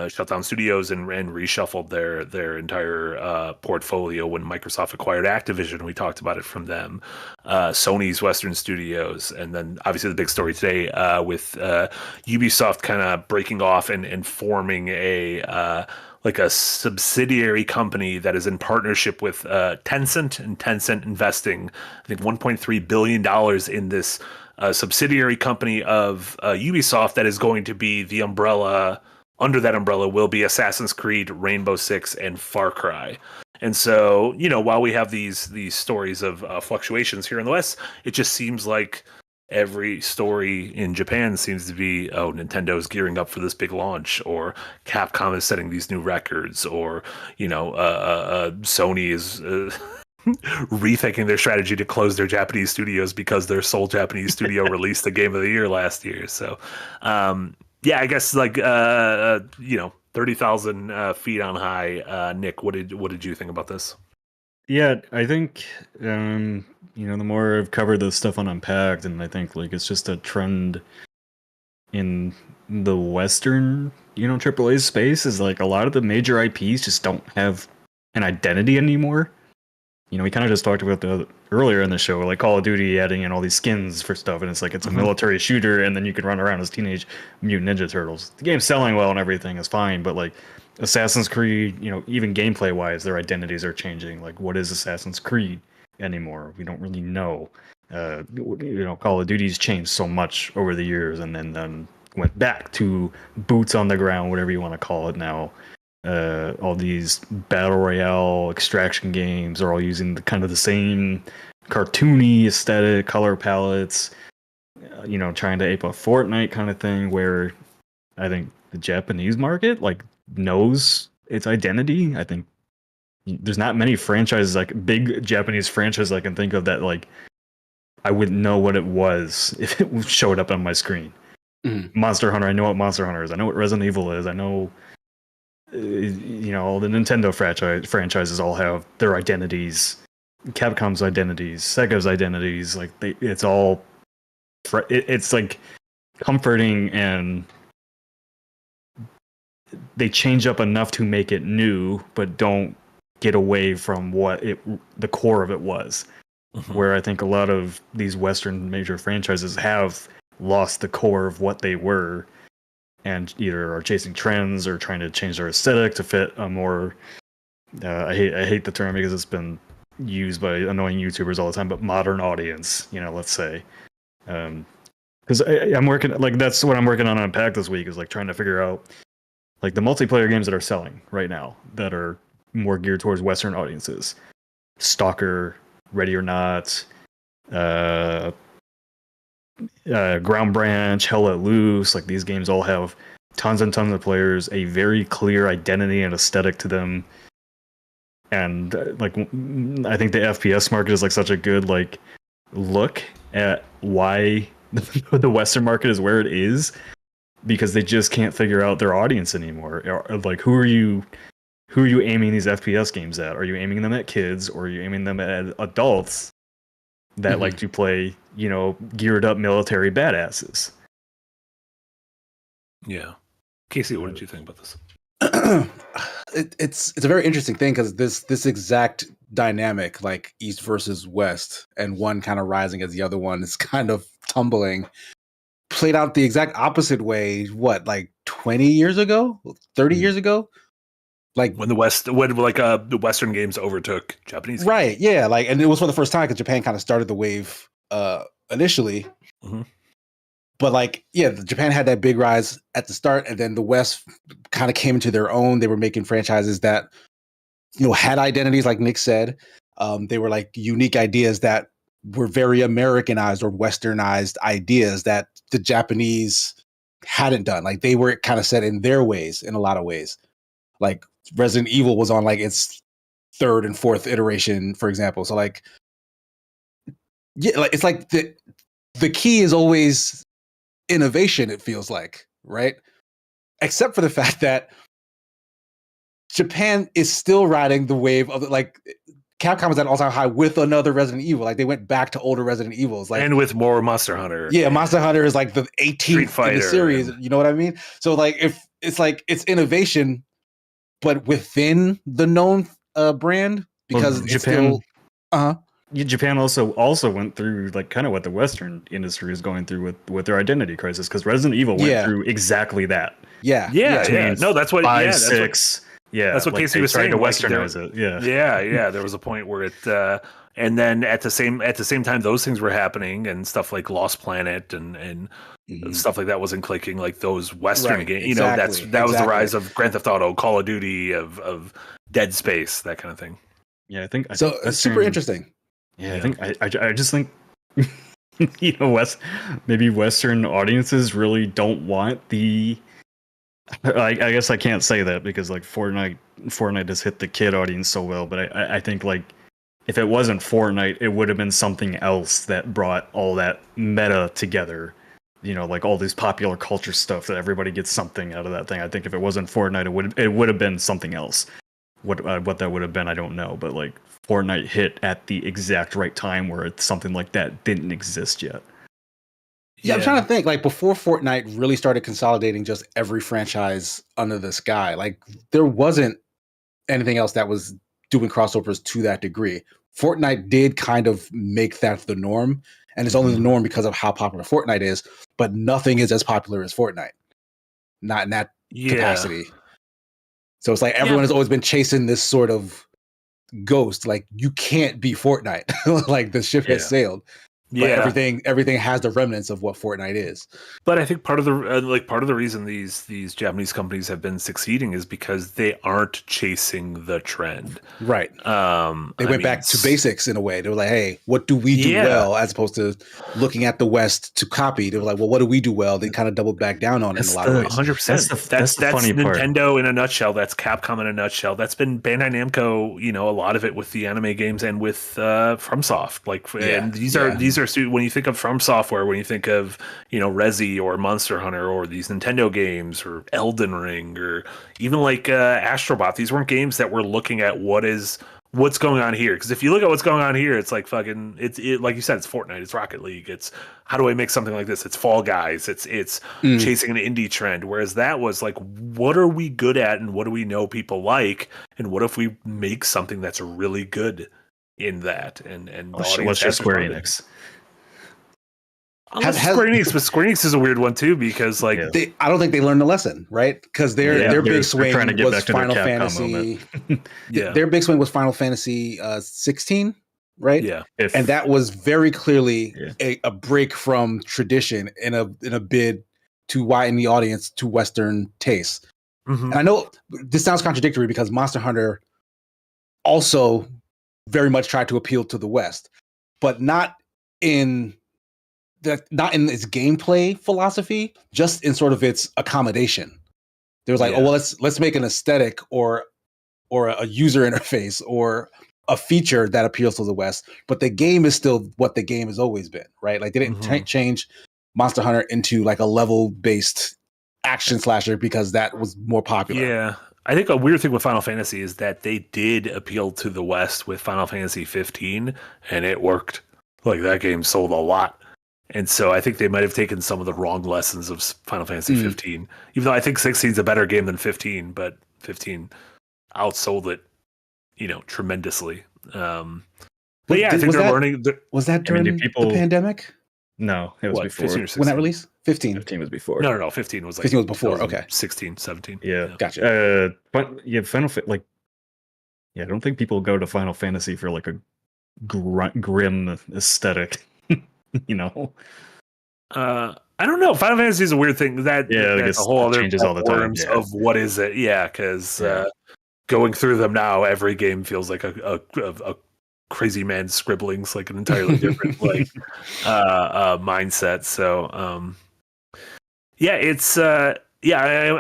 shut down studios and reshuffled their entire portfolio when Microsoft acquired Activision. We talked about it from them. Sony's Western Studios, and then obviously the big story today with Ubisoft kind of breaking off and forming a like a subsidiary company that is in partnership with Tencent, and Tencent investing, I think, $1.3 billion in this subsidiary company of Ubisoft that is going to be the umbrella. Under that umbrella will be Assassin's Creed, Rainbow Six, and Far Cry. And so, while we have these stories of fluctuations here in the West, it just seems like every story in Japan seems to be, Nintendo's gearing up for this big launch, or Capcom is setting these new records, or Sony is rethinking their strategy to close their Japanese studios because their sole Japanese studio released the Game of the Year last year. So, I guess 30,000 feet on high. Nick, what did you think about this? Yeah, I think the more I've covered this stuff on Unpacked, and I think it's just a trend in the Western, AAA space, is a lot of the major IPs just don't have an identity anymore. We kind of just talked about earlier in the show, like Call of Duty adding in all these skins for stuff, and it's it's a military shooter, and then you can run around as Teenage Mutant Ninja Turtles. The game's selling well and everything is fine, but Assassin's Creed, even gameplay wise, their identities are changing. What is Assassin's Creed anymore? We don't really know. Call of Duty's changed so much over the years, and then went back to boots on the ground, whatever you want to call it now. All these battle royale extraction games are all using the same cartoony aesthetic, color palettes, trying to ape a Fortnite kind of thing, where I think the Japanese market knows its identity. I think there's not many franchises, big Japanese franchises I can think of that I wouldn't know what it was if it showed up on my screen. Monster Hunter, I know what Monster Hunter is. I know what Resident Evil is. I know all the Nintendo franchises all have their identities, Capcom's identities, Sega's identities. It's all it's comforting, and they change up enough to make it new, but don't get away from what the core of it was. Where I think a lot of these Western major franchises have lost the core of what they were, and either are chasing trends or trying to change their aesthetic to fit a more I hate the term because it's been used by annoying YouTubers all the time, but modern audience, let's say. Because I'm working that's what I'm working on Unpack this week, is trying to figure out the multiplayer games that are selling right now that are more geared towards Western audiences. Stalker, Ready or Not, Ground Branch, Hell Let Loose. These games all have tons and tons of players, a very clear identity and aesthetic to them, and I think the FPS market is such a good look at why the Western market is where it is, because they just can't figure out their audience anymore. Who are you aiming these FPS games at? Are you aiming them at kids, or are you aiming them at adults that like to play, geared up military badasses? Yeah. Casey, what did you think about this? It's a very interesting thing, because this exact dynamic, East versus West, and one kind of rising as the other one is kind of tumbling, played out the exact opposite way. What, 20 years ago, 30 years ago? When the Western games overtook Japanese games. Right, yeah, and it was for the first time, because Japan kind of started the wave initially. But Japan had that big rise at the start, and then the West kind of came into their own. They were making franchises that had identities, like Nick said. They were unique ideas that were very Americanized or Westernized ideas that the Japanese hadn't done. They were kind of set in their ways in a lot of ways. Resident Evil was on its third and fourth iteration, for example. So Yeah, like it's like the key is always innovation, it feels like, right? Except for the fact that Japan is still riding the wave of like Capcom is at all-time high with another Resident Evil. Like they went back to older Resident Evils, like and with more Monster Hunter. yeah, Monster Hunter is like the 18th in the series. You know what I mean? So like if it's like it's innovation, but within the known brand because it's Japan, still Japan also went through like kind of what the Western industry is going through with their identity crisis because Resident Evil went through exactly that. Yeah. No, that's what 5, 6. Yeah, that's what like Casey was saying. To like, Westernize it. Yeah. There was a point where it, and then at the same time, those things were happening, and stuff like Lost Planet and stuff like that wasn't clicking. Like those Western games, you know, that was the rise of Grand Theft Auto, Call of Duty, of Dead Space, that kind of thing. Yeah, I think so. It's super interesting. Yeah, I think I just think you know maybe Western audiences really don't want the. I guess I can't say that because like Fortnite has hit the kid audience so well, but I think like if it wasn't Fortnite, it would have been something else that brought all that meta together. You know, like all these popular culture stuff that everybody gets something out of that thing. I think if it wasn't Fortnite, it would have been something else. What that would have been, I don't know, but like Fortnite hit at the exact right time where it's something like that didn't exist yet. Yeah, I'm trying to think. Like before Fortnite really started consolidating just every franchise under the sky, like there wasn't anything else that was doing crossovers to that degree. Fortnite did kind of make that the norm, and it's only the norm because of how popular Fortnite is. But nothing is as popular as Fortnite, not in that capacity. So it's like everyone has always been chasing this sort of ghost. Like you can't be Fortnite. Like the ship has sailed. But everything has the remnants of what Fortnite is. But I think part of the reason these Japanese companies have been succeeding is because they aren't chasing the trend. Right. They went back to basics in a way. They were like, "Hey, what do we do well?" As opposed to looking at the West to copy. They were like, "Well, what do we do well?" They kind of doubled back down on it in a lot of ways. 100%. That's the funny Nintendo part. In a nutshell. That's Capcom in a nutshell. That's been Bandai Namco. You know, a lot of it with the anime games and with FromSoft. Like, and these are when you think of From Software, when you think of, you know, Resi or Monster Hunter or these Nintendo games or Elden Ring or even like Astrobot, these weren't games that were looking at what's going on here. Because if you look at what's going on here, it's like fucking it like you said, it's Fortnite, it's Rocket League, it's how do I make something like this? It's Fall Guys, it's chasing an indie trend. Whereas that was like, what are we good at and what do we know people like, and what if we make something that's really good in that? And what's your Square Enix? Square Enix is a weird one too, because like I don't think they learned the lesson, right? Because their big swing was Final Fantasy. Their big swing was Final Fantasy 16, right? Yeah, and that was very clearly a break from tradition in a bid to widen the audience to Western tastes. And I know this sounds contradictory because Monster Hunter also very much tried to appeal to the West, but not in its gameplay philosophy, just in sort of its accommodation. There was like, oh well, let's make an aesthetic or a user interface or a feature that appeals to the West, but the game is still what the game has always been, right? Like they didn't change Monster Hunter into like a level-based action slasher because that was more popular. Yeah. I think a weird thing with Final Fantasy is that they did appeal to the West with Final Fantasy 15, and it worked. Like that game sold a lot. And so I think they might have taken some of the wrong lessons of Final Fantasy 15, even though I think 16 is a better game than 15, but 15 outsold it, you know, tremendously. But yeah, I think they're learning. Was that during the pandemic? No, it was before. When that released? 15. 15 was before. No. 15 was like 15 was before. Okay. 16, 17. Yeah. Gotcha. But yeah, I don't think people go to Final Fantasy for like a grim aesthetic. You know, I don't know. Final Fantasy is a weird thing. That's a whole other changes all the time. Of what is it? Yeah, because going through them now, every game feels like a crazy man's scribblings, like an entirely different mindset. So it's I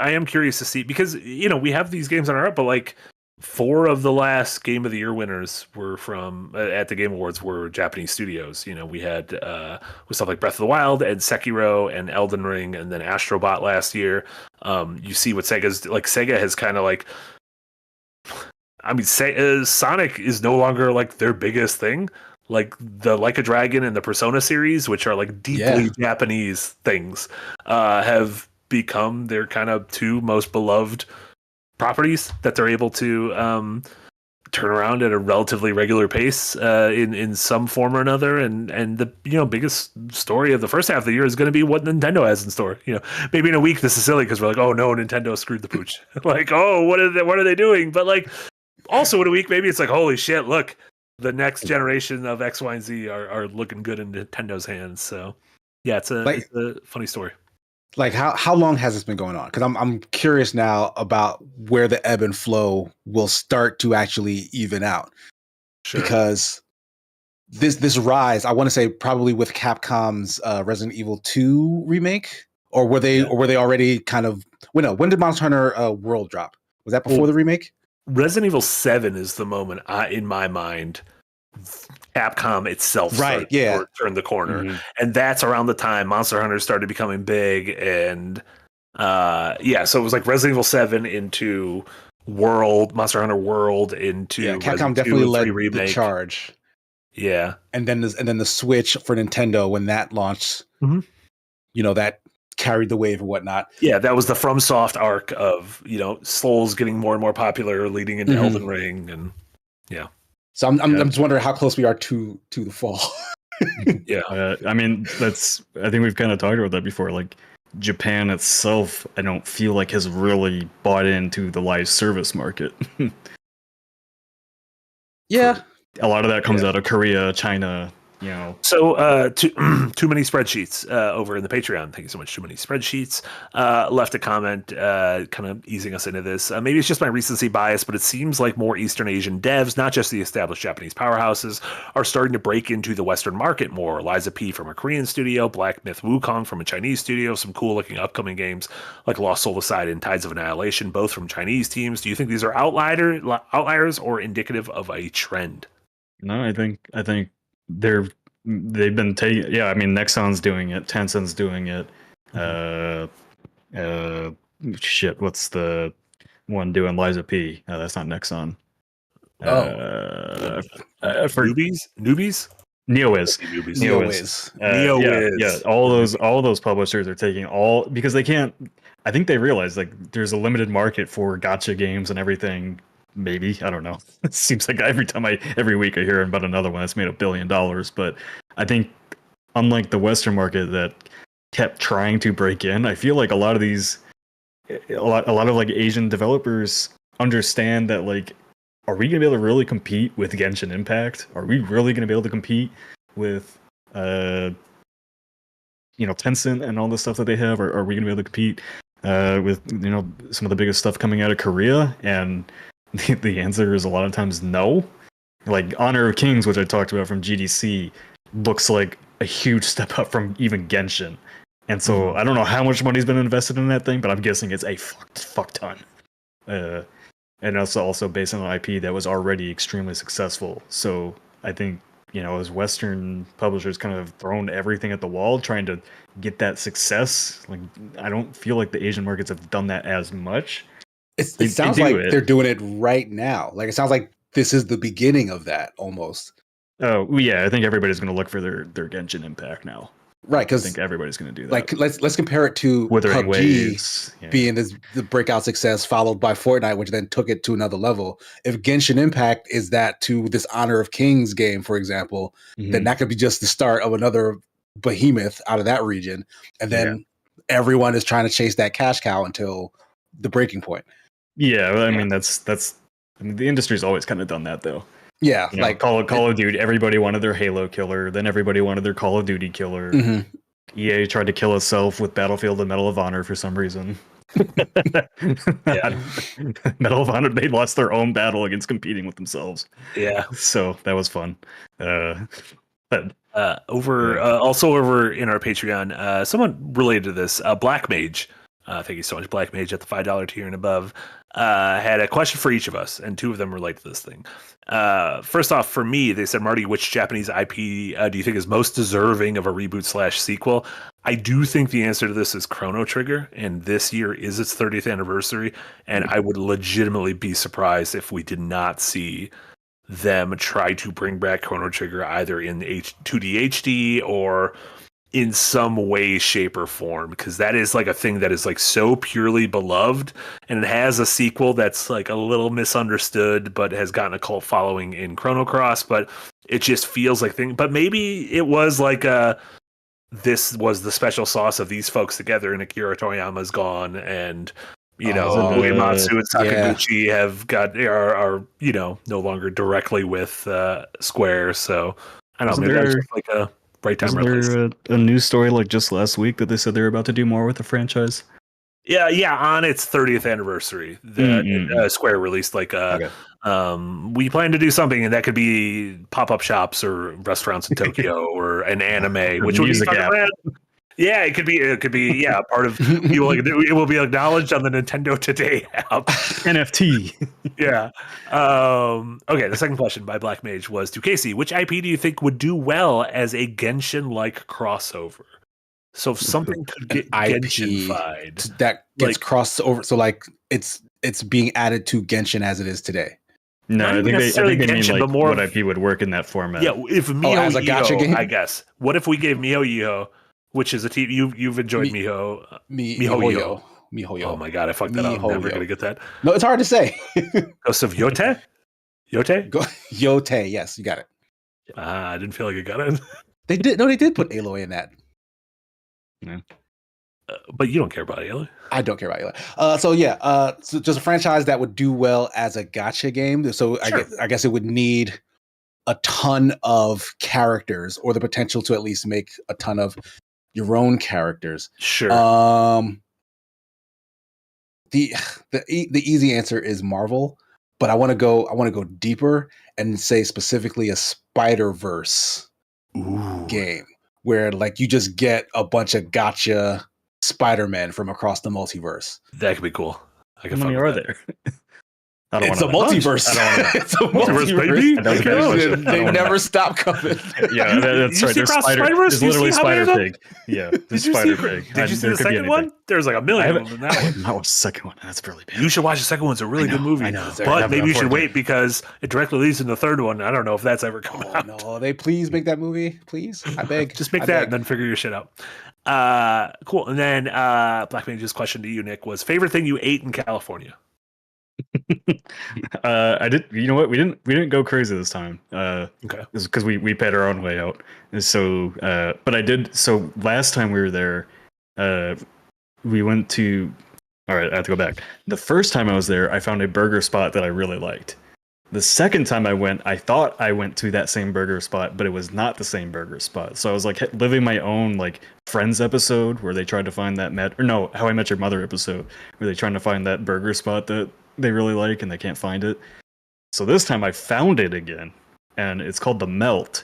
am curious to see, because you know we have these games on our up, but like 4 of the last Game of the Year winners were from at the Game Awards were Japanese studios. You know, we had with stuff like Breath of the Wild and Sekiro and Elden Ring, and then Astrobot last year. You see what Sega has kind of like. I mean, Sonic is no longer like their biggest thing. Like the Like a Dragon and the Persona series, which are like deeply Japanese things, have become their kind of 2 most beloved properties that they're able to turn around at a relatively regular pace in some form or another. And the biggest story of the first half of the year is going to be what Nintendo has in store. You know, maybe in a week this is silly because we're like, oh no, Nintendo screwed the pooch. Like, oh, what are they doing? But like, also in a week maybe it's like, holy shit, look, the next generation of X, Y, and Z are looking good in Nintendo's hands. So yeah, it's a funny story. Like how long has this been going on? Because I'm curious now about where the ebb and flow will start to actually even out. Sure. Because this rise, I want to say probably with Capcom's Resident Evil 2 remake, or were they already kind of when did Monster Hunter World drop? Was that before the remake? Resident Evil 7 is the moment in my mind Capcom itself turned the corner, and that's around the time Monster Hunter started becoming big, and so it was like Resident Evil 7 into Monster Hunter World into Capcom definitely led the charge. Yeah, and then the Switch for Nintendo when that launched, that carried the wave and whatnot. Yeah, that was the FromSoft arc of Souls getting more and more popular, leading into Elden Ring, and yeah. So I'm just wondering how close we are to the fall. Yeah, I mean I think we've kind of talked about that before. Like Japan itself, I don't feel like has really bought into the live service market. Yeah, a lot of that comes out of Korea, China. So too many spreadsheets over in the Patreon. Thank you so much. Too many spreadsheets left a comment kind of easing us into this. Maybe it's just my recency bias, but it seems like more Eastern Asian devs, not just the established Japanese powerhouses, are starting to break into the Western market more. Liza P from a Korean studio, Black Myth Wukong from a Chinese studio, some cool looking upcoming games like Lost Soul Aside and Tides of Annihilation, both from Chinese teams. Do you think these are outliers or indicative of a trend? No, I think they've been taking. Yeah, I mean, Nexon's doing it, Tencent's doing it. What's the one doing Liza P? That's not Nexon. For newbies. NeoWiz. Yeah. All those publishers are taking because they can't. I think they realize like there's a limited market for gacha games and everything. Maybe, I don't know. It seems like every week I hear about another one that's made $1 billion. But I think unlike the Western market that kept trying to break in, I feel like a lot of like Asian developers understand that like, are we gonna be able to really compete with Genshin Impact? Are we really gonna be able to compete with Tencent and all the stuff that they have? Or are we gonna be able to compete with some of the biggest stuff coming out of Korea? And the answer is a lot of times no. Like Honor of Kings, which I talked about from GDC, looks like a huge step up from even Genshin. And so I don't know how much money's been invested in that thing, but I'm guessing it's a fuck ton. And it's also based on an IP that was already extremely successful. So I think, as Western publishers kind of thrown everything at the wall trying to get that success, like I don't feel like the Asian markets have done that as much. It sounds like they're doing it right now. Like it sounds like this is the beginning of that almost. Oh yeah, I think everybody's going to look for their Genshin Impact now. Right, because I think everybody's going to do that. Like let's compare it to Wuthering PUBG Waves, being the breakout success, followed by Fortnite, which then took it to another level. If Genshin Impact is that to this Honor of Kings game, for example, then that could be just the start of another behemoth out of that region, and then everyone is trying to chase that cash cow until the breaking point. Yeah, I mean that's the industry's always kind of done that though. Yeah, like Call of Duty, everybody wanted their Halo killer, then everybody wanted their Call of Duty killer. EA tried to kill itself with Battlefield and Medal of Honor for some reason. Medal of Honor, they lost their own battle against competing with themselves. Yeah, so that was fun. Also over in our Patreon, someone related to this, Black Mage Thank you so much, Black Mage at the $5 tier and above. Had a question for each of us, and two of them relate to this thing. First off, for me, they said, Marty, which Japanese IP do you think is most deserving of a reboot / sequel? I do think the answer to this is Chrono Trigger, and this year is its 30th anniversary, and I would legitimately be surprised if we did not see them try to bring back Chrono Trigger either in 2D HD or in some way, shape, or form, because that is like a thing that is like so purely beloved, and it has a sequel that's like a little misunderstood but has gotten a cult following in Chrono Cross, but it just feels like thing. But maybe it was like this was the special sauce of these folks together, and Akira Toriyama's gone, and Uematsu and Sakaguchi are no longer directly with Square, so I don't know, maybe that's just like a right time. Wasn't there a news story like just last week that they said they were about to do more with the franchise? Yeah, on its 30th anniversary, Square released like we plan to do something, and that could be pop-up shops or restaurants in Tokyo or an anime, which would be rad. Yeah, it could be part of people like it will be acknowledged on the Nintendo Today app. NFT. Yeah. Okay, the second question by Black Mage was to Casey, which IP do you think would do well as a Genshin-like crossover? So if something could get Genshin-fied that gets crossed over, so like it's being added to Genshin as it is today. No, I think they mean like but more what IP would work in that format. Yeah, if as a gacha game, I guess. What if we gave Miho, which is a team you've enjoyed MiHoYo. Oh my god, I fucked that up. I'm never gonna get that. No, it's hard to say. Ghost of Yote? Yote, yes, you got it. I didn't feel like I got it. They did put Aloy in that. Yeah. But you don't care about Aloy. I don't care about Aloy. So just a franchise that would do well as a gacha game. So sure. I guess it would need a ton of characters, or the potential to at least make a ton of your own characters. Sure. The easy answer is Marvel, but I want to go deeper and say specifically a Spider-Verse game where like you just get a bunch of gacha Spider-Man from across the multiverse. That could be cool. How many are there? It's a multiverse. It's a multiverse, baby. They never stop coming. Yeah, that's right. There's literally Spider Pig. Yeah, there's Spider Pig. Did you see the second one? There's like a million of them in that one. Not watched the second one. That's really bad. You should watch the second one. It's a really good movie. I know, but maybe you should wait because it directly leads into the third one. I don't know if that's ever come out. No, they please make that movie. Please, I beg. Just make that and then figure your shit out. Cool. And then Black Mage's question to you, Nick, was favorite thing you ate in California? I did. You know what? We didn't go crazy this time. Okay, because we paid our own way out. So, but I did. So last time we were there, we went to. All right, I have to go back. The first time I was there, I found a burger spot that I really liked. The second time I went, I thought I went to that same burger spot, but it was not the same burger spot. So I was like living my own like Friends episode where they tried to find that How I Met Your Mother episode where they trying to find that burger spot that they really like and they can't find it. So this time I found it again, and it's called The Melt.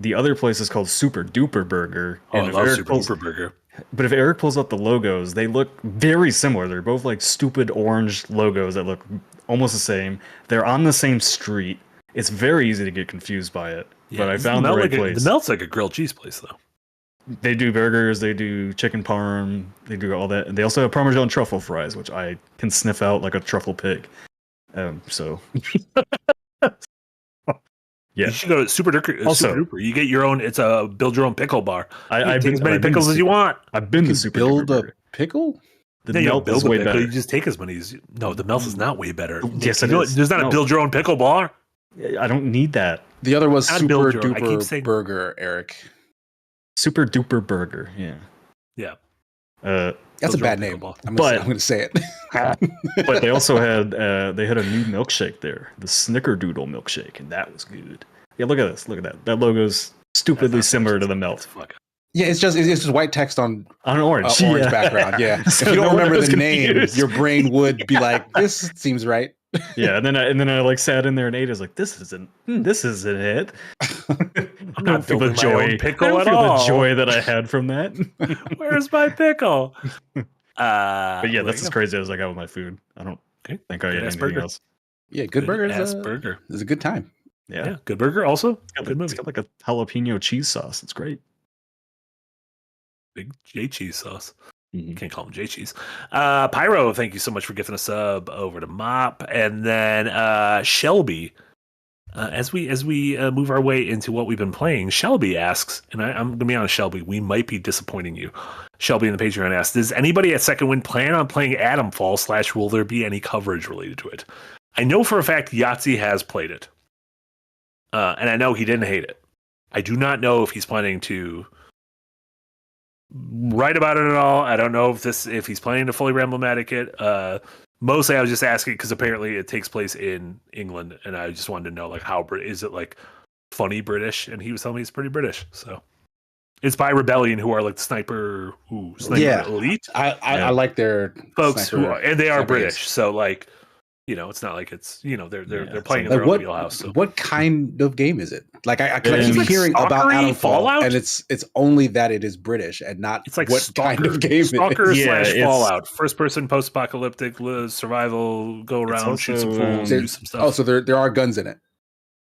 The other place is called Super Duper Burger. I love Super Duper Burger. But if Eric pulls up the logos, they look very similar. They're both like stupid orange logos that look almost the same. They're on the same street. It's very easy to get confused by it. Yeah, but I found the right place. The Melt's like a grilled cheese place, though. They do burgers, they do chicken parm, they do all that. And they also have Parmesan truffle fries, which I can sniff out like a truffle pig. So yeah, you should go to Super Duper. You get your own. It's a build your own pickle bar. I take as many pickles as you want. I've been to Super Duper. Build a pickle. The Melt is way better. You just take as many as you. No, the Melt is not way better. Yes, it is. There's not a build your own pickle bar. I don't need that. The other was Super Duper Burger, Eric. Super Duper Burger. Yeah. That's a bad name. I'm going to say it. But they also had a new milkshake there, the Snickerdoodle milkshake, and that was good. Yeah, look at this. Look at that. That logo's stupidly similar to the Melt. Yeah, it's just white text on orange background. Yeah. So if you don't remember the name, your brain would be like, "This seems right." Yeah, and then I like sat in there and ate. I was like, "This isn't it." I'm not feeling my own pickle at all. The joy that I had from that. Where's my pickle? But yeah, that's as crazy as I got with my food. I don't think I ate anything burger. else. Yeah, good burger burger is a good time. Yeah, good burger also. Good movie. It's got like a jalapeno cheese sauce. It's great. Big J cheese sauce. Mm-hmm. Can't call him J cheese. Pyro, thank you so much for giving a sub over to Mop, and then Shelby. As we move our way into what we've been playing, Shelby asks, and I'm gonna be honest, Shelby, we might be disappointing you. Shelby in the Patreon asks, does anybody at Second Wind plan on playing Atomfall / will there be any coverage related to it? I know for a fact Yahtzee has played it. And I know he didn't hate it. I do not know if he's planning to write about it at all. I don't know if he's planning to fully Ramblomatic it. Mostly I was just asking because apparently it takes place in England, and I just wanted to know like how is it like funny British? And he was telling me it's pretty British. So it's by Rebellion, who are like the sniper elite. I like their folks sniper, and they are British. British. So like, it's not like it's they're playing in their own wheelhouse. So what kind of game is it? Like I keep like hearing about Stalkery, Atomfall, Fallout? and it's only that it is British and not it's like what kind of game Stalker it is. / Fallout, first person post apocalyptic survival, go around, shoot some fools, do some stuff. Oh, so there are guns in it.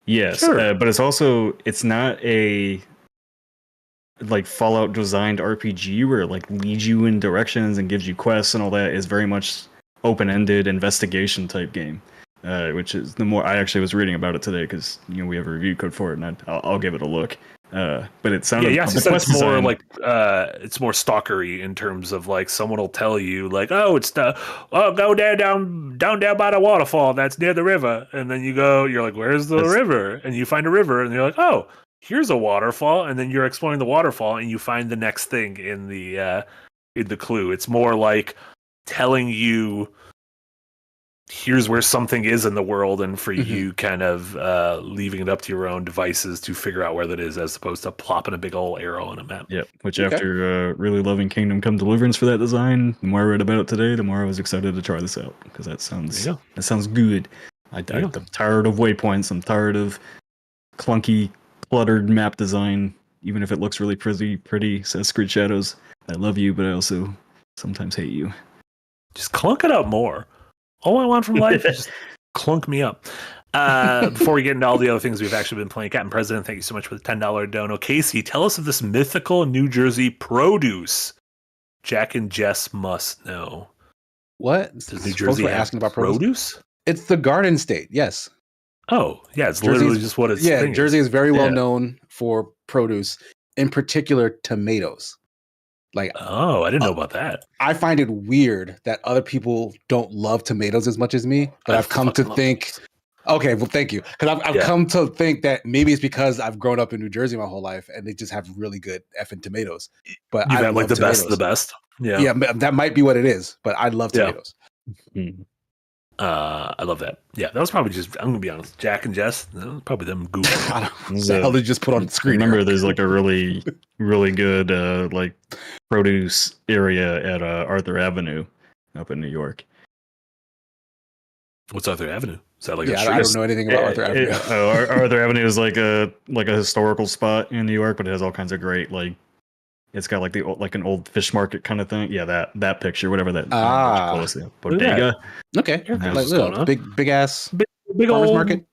Yes, Sure. but it's not a like Fallout designed RPG where it like leads you in directions and gives you quests and all that. Is very much open-ended investigation type game, which is the more I actually was reading about it today because we have a review code for it, and I'll give it a look. But it sounded it's more like it's more stalkery in terms of like someone will tell you like, go there down by the waterfall that's near the river, and then you're like, where's the river? And you find a river, and you're like, oh, here's a waterfall, and then you're exploring the waterfall, and you find the next thing in the clue. It's more like telling you here's where something is in the world, and for you kind of leaving it up to your own devices to figure out where that is, as opposed to plopping a big old arrow on a map. Yep. Which after really loving Kingdom Come Deliverance for that design, the more I read about it today, the more I was excited to try this out because that sounds good. I'm tired of waypoints. I'm tired of clunky, cluttered map design. Even if it looks really pretty, says Screed Shadows. I love you, but I also sometimes hate you. Just clunk it up more. All I want from life is just clunk me up. Before we get into all the other things we've actually been playing, Captain President, thank you so much for the $10 dono. Casey, tell us of this mythical New Jersey produce Jack and Jess must know. What? Does New Jersey asking about produce? It's the Garden State, yes. Oh, yeah, it's literally just what it's. Yeah, Jersey is very well known for produce, in particular tomatoes. Like, oh, I didn't know about that. I find it weird that other people don't love tomatoes as much as me, but I've come to think. Okay, well, thank you, because I've come to think that maybe it's because I've grown up in New Jersey my whole life, and they just have really good effing tomatoes. But I like the best of the best. Yeah, that might be what it is. But I love tomatoes. I love that. Yeah, that was probably just. I'm gonna be honest. Jack and Jess, probably them goofing. The hell they just put on the screen. Remember, there's like a really, really good like produce area at Arthur Avenue up in New York. What's Arthur Avenue? Is that like I don't know anything about Arthur Avenue. Arthur Avenue is like a historical spot in New York, but it has all kinds of great it's got like an old fish market kind of thing. Yeah, that picture, whatever that. Bodega. Okay, big ass big farmers old market.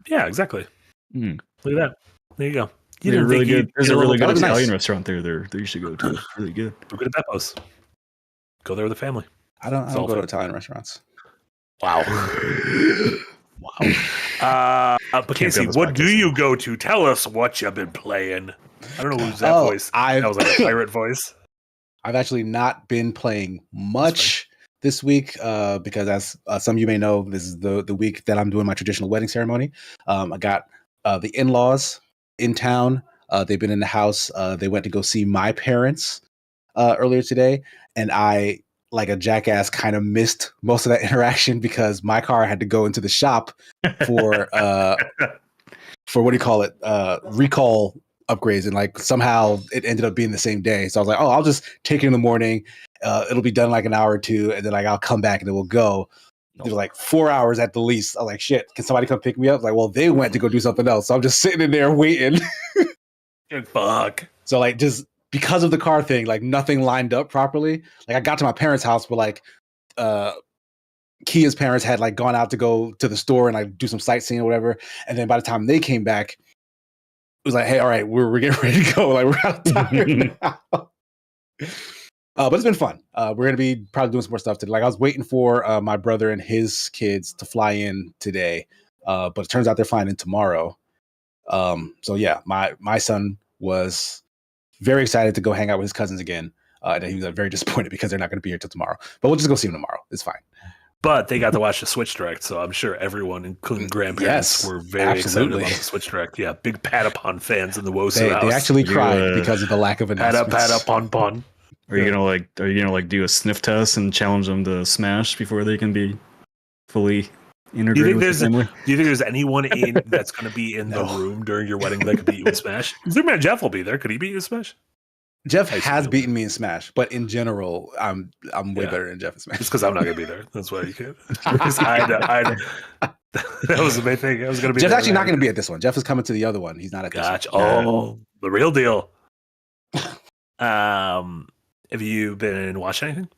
Yeah, exactly. Look at that. There you go. Really good. There's a really good Italian restaurant there you should go to. It's really good. We're good at Beppo's. Go there with the family. I don't go to Italian restaurants. Wow. But Casey, what do you go to? Tell us what you've been playing. I don't know who's that voice. That was like a pirate voice. I've actually not been playing much this week because, as some of you may know, this is the week that I'm doing my traditional wedding ceremony. I got the in-laws in town. They've been in the house. They went to go see my parents earlier today, and I, like a jackass, kind of missed most of that interaction because my car had to go into the shop for what do you call it? Recall upgrades, and like somehow it ended up being the same day. So I was like, oh, I'll just take it in the morning. It'll be done in like an hour or two, and then like I'll come back and it will go. It was like 4 hours at the least. I was like, shit, can somebody come pick me up? Like, well, they went to go do something else. So I'm just sitting in there waiting. Good fuck. So like just because of the car thing, like nothing lined up properly. Like I got to my parents' house, but like Kia's parents had like gone out to go to the store and like do some sightseeing or whatever. And then by the time they came back, it was like, hey, all right, we're getting ready to go. Like we're out of time now. But it's been fun. We're gonna be probably doing some more stuff today. Like I was waiting for my brother and his kids to fly in today, but it turns out they're flying in tomorrow. So yeah, my son was very excited to go hang out with his cousins again. And he was very disappointed because they're not going to be here till tomorrow. But we'll just go see them tomorrow. It's fine. But they got to watch the Switch Direct, so I'm sure everyone, including grandparents, were very excited about the Switch Direct. Yeah, big Patapon fans in the Wosu house. They actually cried because of the lack of announcements. Patapon. Are you gonna do a sniff test and challenge them to Smash before they can be fully integrated with the family? Do you think there's anyone that's going to be in the room during your wedding that could beat you in Smash? Their Jeff will be there. Could he beat you in Smash? Jeff has beaten me in Smash, but in general, I'm way better than Jeff in Smash. It's because I'm not going to be there. That's why you can't. That was the main thing. I was going to be. Jeff's actually not going to be at this one. Jeff is coming to the other one. He's not at this one. Oh, the real deal. Have you been watching anything?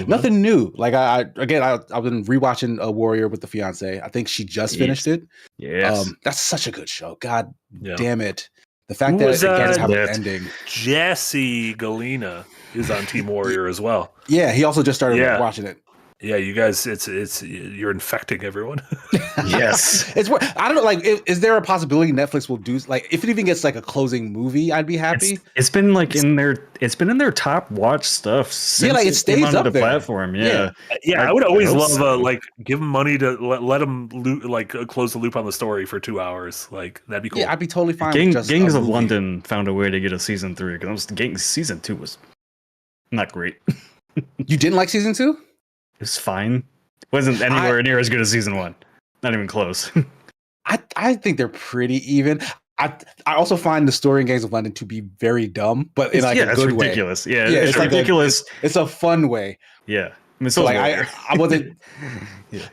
Nothing new. Like I've been rewatching a Warrior with the fiance. I think she just finished it. Yes. That's such a good show. God damn it. The fact that it gets how it's ending. Jesse Galena is on Team Warrior as well. Yeah, he also just started watching it. Yeah, you guys, you're infecting everyone. Yes, I don't know. Like, is there a possibility Netflix will do like if it even gets like a closing movie? I'd be happy. It's been like in their top watch stuff. Since like it stays up the there. Platform. Yeah. I would always love give them money to let them close the loop on the story for 2 hours. Like that'd be cool. Yeah, I'd be totally fine. Gangs of London found a way to get a season 3 because season 2 was not great. You didn't like season 2? It was fine. It wasn't anywhere near as good as season 1. Not even close. I think they're pretty even. I also find the story in Gangs of London to be very dumb, but in like a good way. Ridiculous. Yeah, it's ridiculous. It's a fun way. Yeah. I mean, so like I wasn't.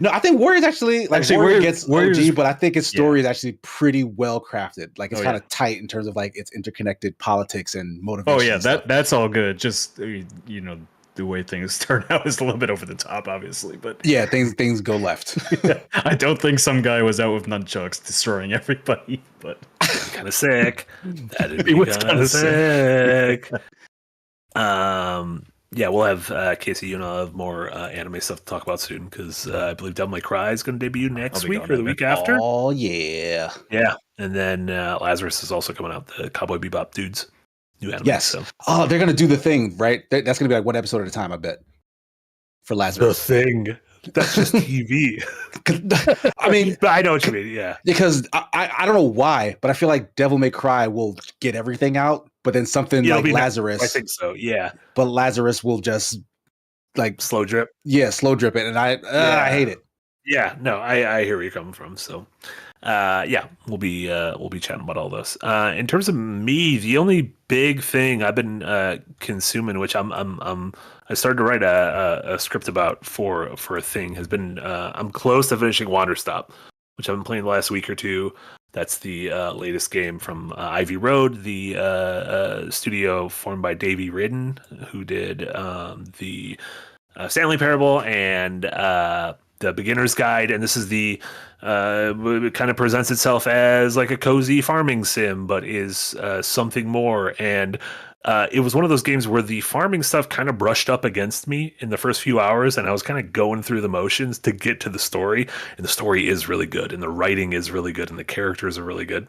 No, I think Warrior's actually Warrior gets OG, but I think its story is actually pretty well crafted. Like it's kind of tight in terms of like its interconnected politics and motivation. Oh yeah, that's all good. Just the way things turn out is a little bit over the top, obviously, but yeah, things go left. I don't think some guy was out with nunchucks destroying everybody, but kind of sick. That'd be kind of sick. Yeah, we'll have Casey. You'll have more anime stuff to talk about soon because I believe Devil May Cry is going to debut next week or the week after. Oh yeah, and then Lazarus is also coming out. The Cowboy Bebop dudes. New anime, yes. So. Oh, they're gonna do the thing, right? That's gonna be like one episode at a time, I bet. For Lazarus. The Thing. That's just TV. I mean, but I know what you mean. Yeah. Because I don't know why, but I feel like Devil May Cry will get everything out, but then something like Lazarus. I think so. Yeah. But Lazarus will just like slow drip. Yeah, slow drip it, and I hate it. Yeah. No, I hear where you're coming from. So. We'll be chatting about all this. In terms of me, the only big thing I've been consuming, which I started to write a script about for a thing, has been I'm close to finishing Wanderstop, which I've been playing the last week or two. That's the latest game from Ivy Road, the studio formed by Davey Ridden, who did the Stanley Parable and the Beginner's Guide, and this is it kind of presents itself as like a cozy farming sim, but is something more. And it was one of those games where the farming stuff kind of brushed up against me in the first few hours, and I was kind of going through the motions to get to the story. And the story is really good, and the writing is really good, and the characters are really good.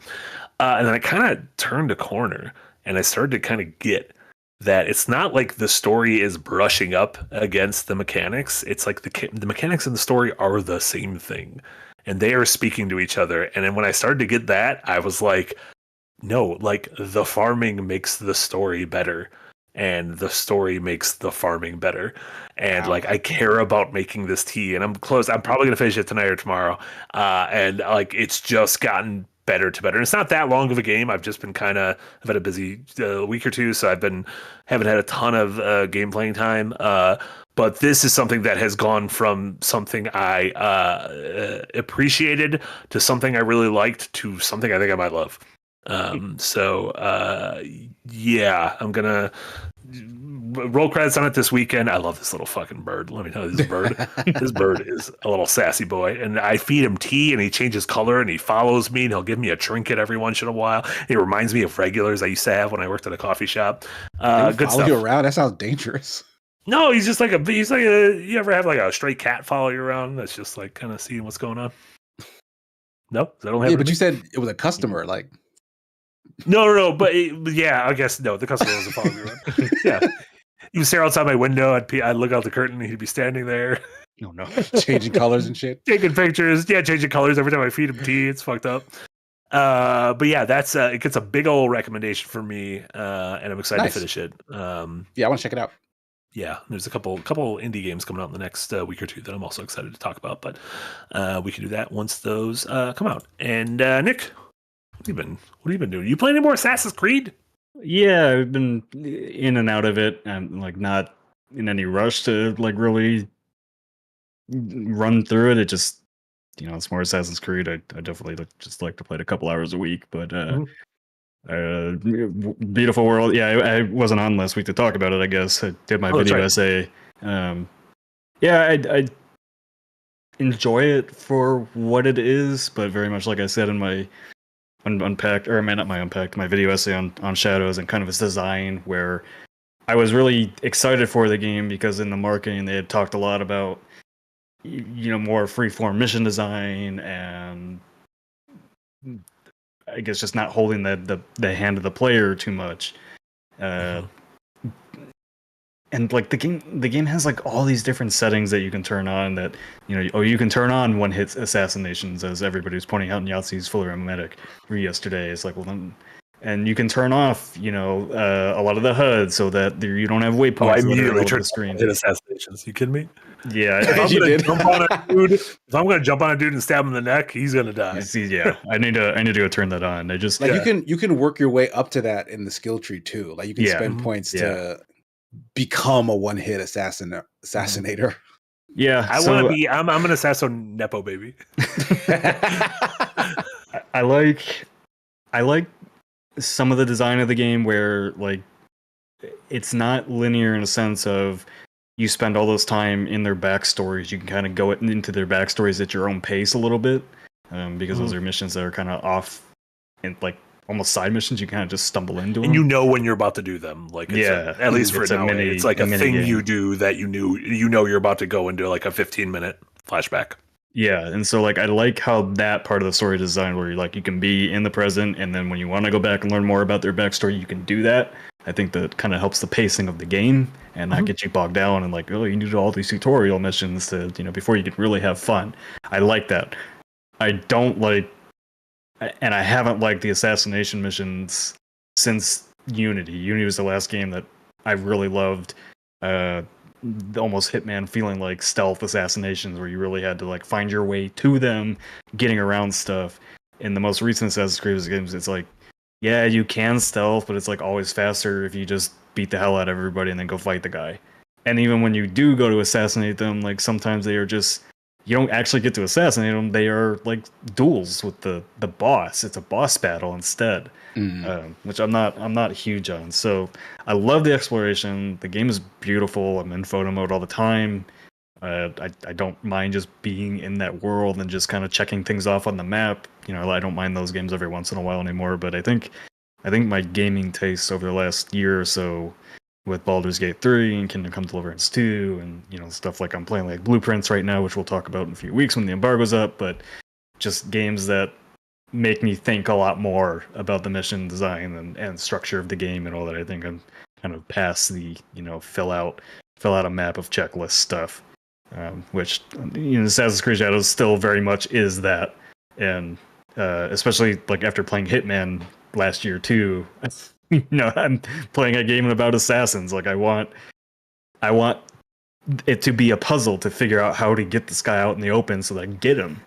And then I kind of turned a corner, and I started to kind of get that it's not like the story is brushing up against the mechanics. It's like the mechanics and the story are the same thing, and they are speaking to each other. And then when I started to get that, I was like, no, like the farming makes the story better, and the story makes the farming better. And like I care about making this tea, and I'm close. I'm probably gonna finish it tonight or tomorrow. And like it's just gotten better. And it's not that long of a game. I've just been I've had a busy week or two, so haven't had a ton of game playing time. But this is something that has gone from something I appreciated to something I really liked to something I think I might love. So yeah, I'm gonna roll credits on it this weekend. I love this little fucking bird. Let me tell you, this bird is a little sassy boy. And I feed him tea, and he changes color, and he follows me, and he'll give me a trinket every once in a while. He reminds me of regulars I used to have when I worked at a coffee shop. Good follow stuff. you around? That sounds dangerous. No, he's just like you ever have like a stray cat follow you around? That's just like kind of seeing what's going on. No, I don't have. Yeah, but you said it was a customer, like. No, but yeah, I guess no. The customer wasn't following me around. Yeah, he would stare outside my window. I'd look out the curtain, and he'd be standing there. No, changing colors and shit, taking pictures. Yeah, changing colors every time I feed him tea. It's fucked up. But yeah, that's it gets a big old recommendation from me, and I'm excited to finish it. Yeah, I want to check it out. Yeah, there's a couple indie games coming out in the next week or two that I'm also excited to talk about. But we can do that once those come out. And Nick, what have you been doing? You playing any more Assassin's Creed? Yeah, I've been in and out of it, and like not in any rush to like really run through it. It just, it's more Assassin's Creed. I definitely just like to play it a couple hours a week, but beautiful world. Yeah, I wasn't on last week to talk about it. I guess I did my video essay. Yeah, I enjoy it for what it is, but very much like I said in my my video essay on Shadows and kind of its design, where I was really excited for the game because in the marketing they had talked a lot about more freeform mission design and I guess just not holding the hand of the player too much. And like the game has like all these different settings that you can turn on that, you can turn on one-hit assassinations, as everybody was pointing out in Yahtzee's Fuller Medic yesterday. It's like, well, then, and you can turn off, a lot of the HUD so that you don't have waypoints. I immediately turned the screen. Hit assassinations. You kidding me? Yeah, if I'm gonna jump on a dude and stab him in the neck, he's gonna die. Yeah, I need to go turn that on. I just like you can work your way up to that in the skill tree too. Like you can spend points to become a one-hit assassinator. Yeah, I'm an assassin nepo baby. I like some of the design of the game where like it's not linear in a sense of you spend all this time in their backstories. You can kind of go into their backstories at your own pace a little bit, because those are missions that are kind of off and like almost side missions. You kind of just stumble into them, and when you're about to do them. Like at least for now, it's like a thing game you do that you're about to go into like a 15-minute flashback. Yeah, and so like I like how that part of the story design where you can be in the present, and then when you want to go back and learn more about their backstory, you can do that. I think that kind of helps the pacing of the game and not get you bogged down and like, oh, you need to do all these tutorial missions to, before you can really have fun. I like that. I don't like, and I haven't liked the assassination missions since Unity. Unity was the last game that I really loved. Almost Hitman feeling like stealth assassinations where you really had to like find your way to them, getting around stuff. In the most recent Assassin's Creed games, it's like, yeah, you can stealth, but it's like always faster if you just beat the hell out of everybody and then go fight the guy. And even when you do go to assassinate them, like sometimes they are just, you don't actually get to assassinate them. They are like duels with the boss. It's a boss battle instead, which I'm not huge on. So I love the exploration. The game is beautiful. I'm in photo mode all the time. I don't mind just being in that world and just kind of checking things off on the map. I don't mind those games every once in a while anymore. But I think my gaming tastes over the last year or so, with Baldur's Gate 3 and Kingdom Come Deliverance 2 and stuff like I'm playing like Blueprints right now, which we'll talk about in a few weeks when the embargo's up, but just games that make me think a lot more about the mission design and structure of the game and all that. I think I'm kind of past the fill out a map of checklist stuff, which Assassin's Creed Shadows still very much is that, and especially like after playing Hitman last year too. I'm playing a game about assassins. Like I want it to be a puzzle to figure out how to get this guy out in the open so that I can get him,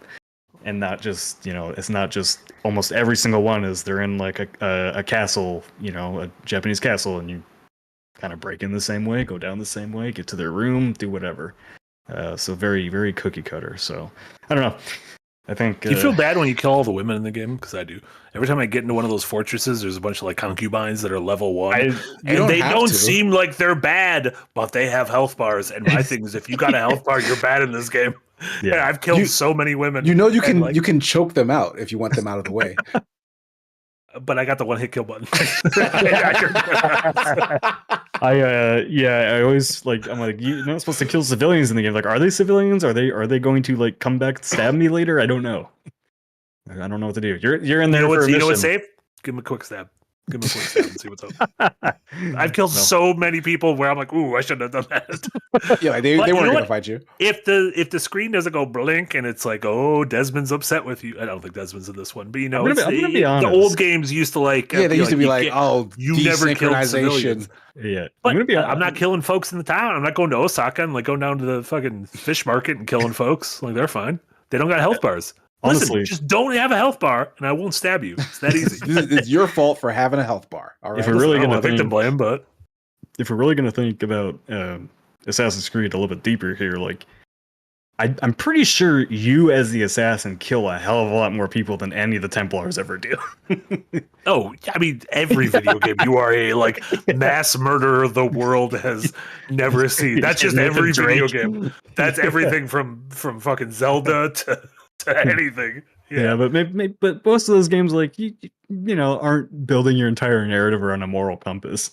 and not just it's not just almost every single one is they're in like a castle, a Japanese castle, and you kind of break in the same way, go down the same way, get to their room, do whatever. So very very cookie cutter. So I don't know. I think. Do you feel bad when you kill all the women in the game? Because I do. Every time I get into one of those fortresses, there's a bunch of like concubines that are level 1, and they don't seem like they're bad, but they have health bars. And my thing is, if you got a health bar, you're bad in this game. Yeah, and I've killed so many women. You can choke them out if you want them out of the way. But I got the 1-hit kill button. I always like. I'm like, you're not supposed to kill civilians in the game. Like, are they civilians? Are they going to like come back and stab me later? I don't know. I don't know what to do. You're in there. You know what's safe? Give him a quick stab. Give him a quick stab and see what's up. I've killed so many people where I'm like, ooh, I shouldn't have done that. Yeah, they weren't going to fight you. If the screen doesn't go blink and it's like, oh, Desmond's upset with you. I don't think Desmond's in this one, but you know, I'm gonna be honest. The old games used to like. Yeah, they used to be like, oh, you never killed civilians. Yeah, but I'm not killing folks in the town. I'm not going to Osaka and like going down to the fucking fish market and killing folks. Like they're fine. They don't got health bars. Honestly, listen, just don't have a health bar, and I won't stab you. It's that easy. It's your fault for having a health bar. All right. If we're really going to victim blame, but if we're really going to think about Assassin's Creed a little bit deeper here, like I'm pretty sure you as the assassin kill a hell of a lot more people than any of the Templars ever do. Oh, I mean, every video game you are a like mass murderer the world has never seen. That's just every video game. That's everything from fucking Zelda to anything. Yeah, but but most of those games, like you know, aren't building your entire narrative around a moral compass.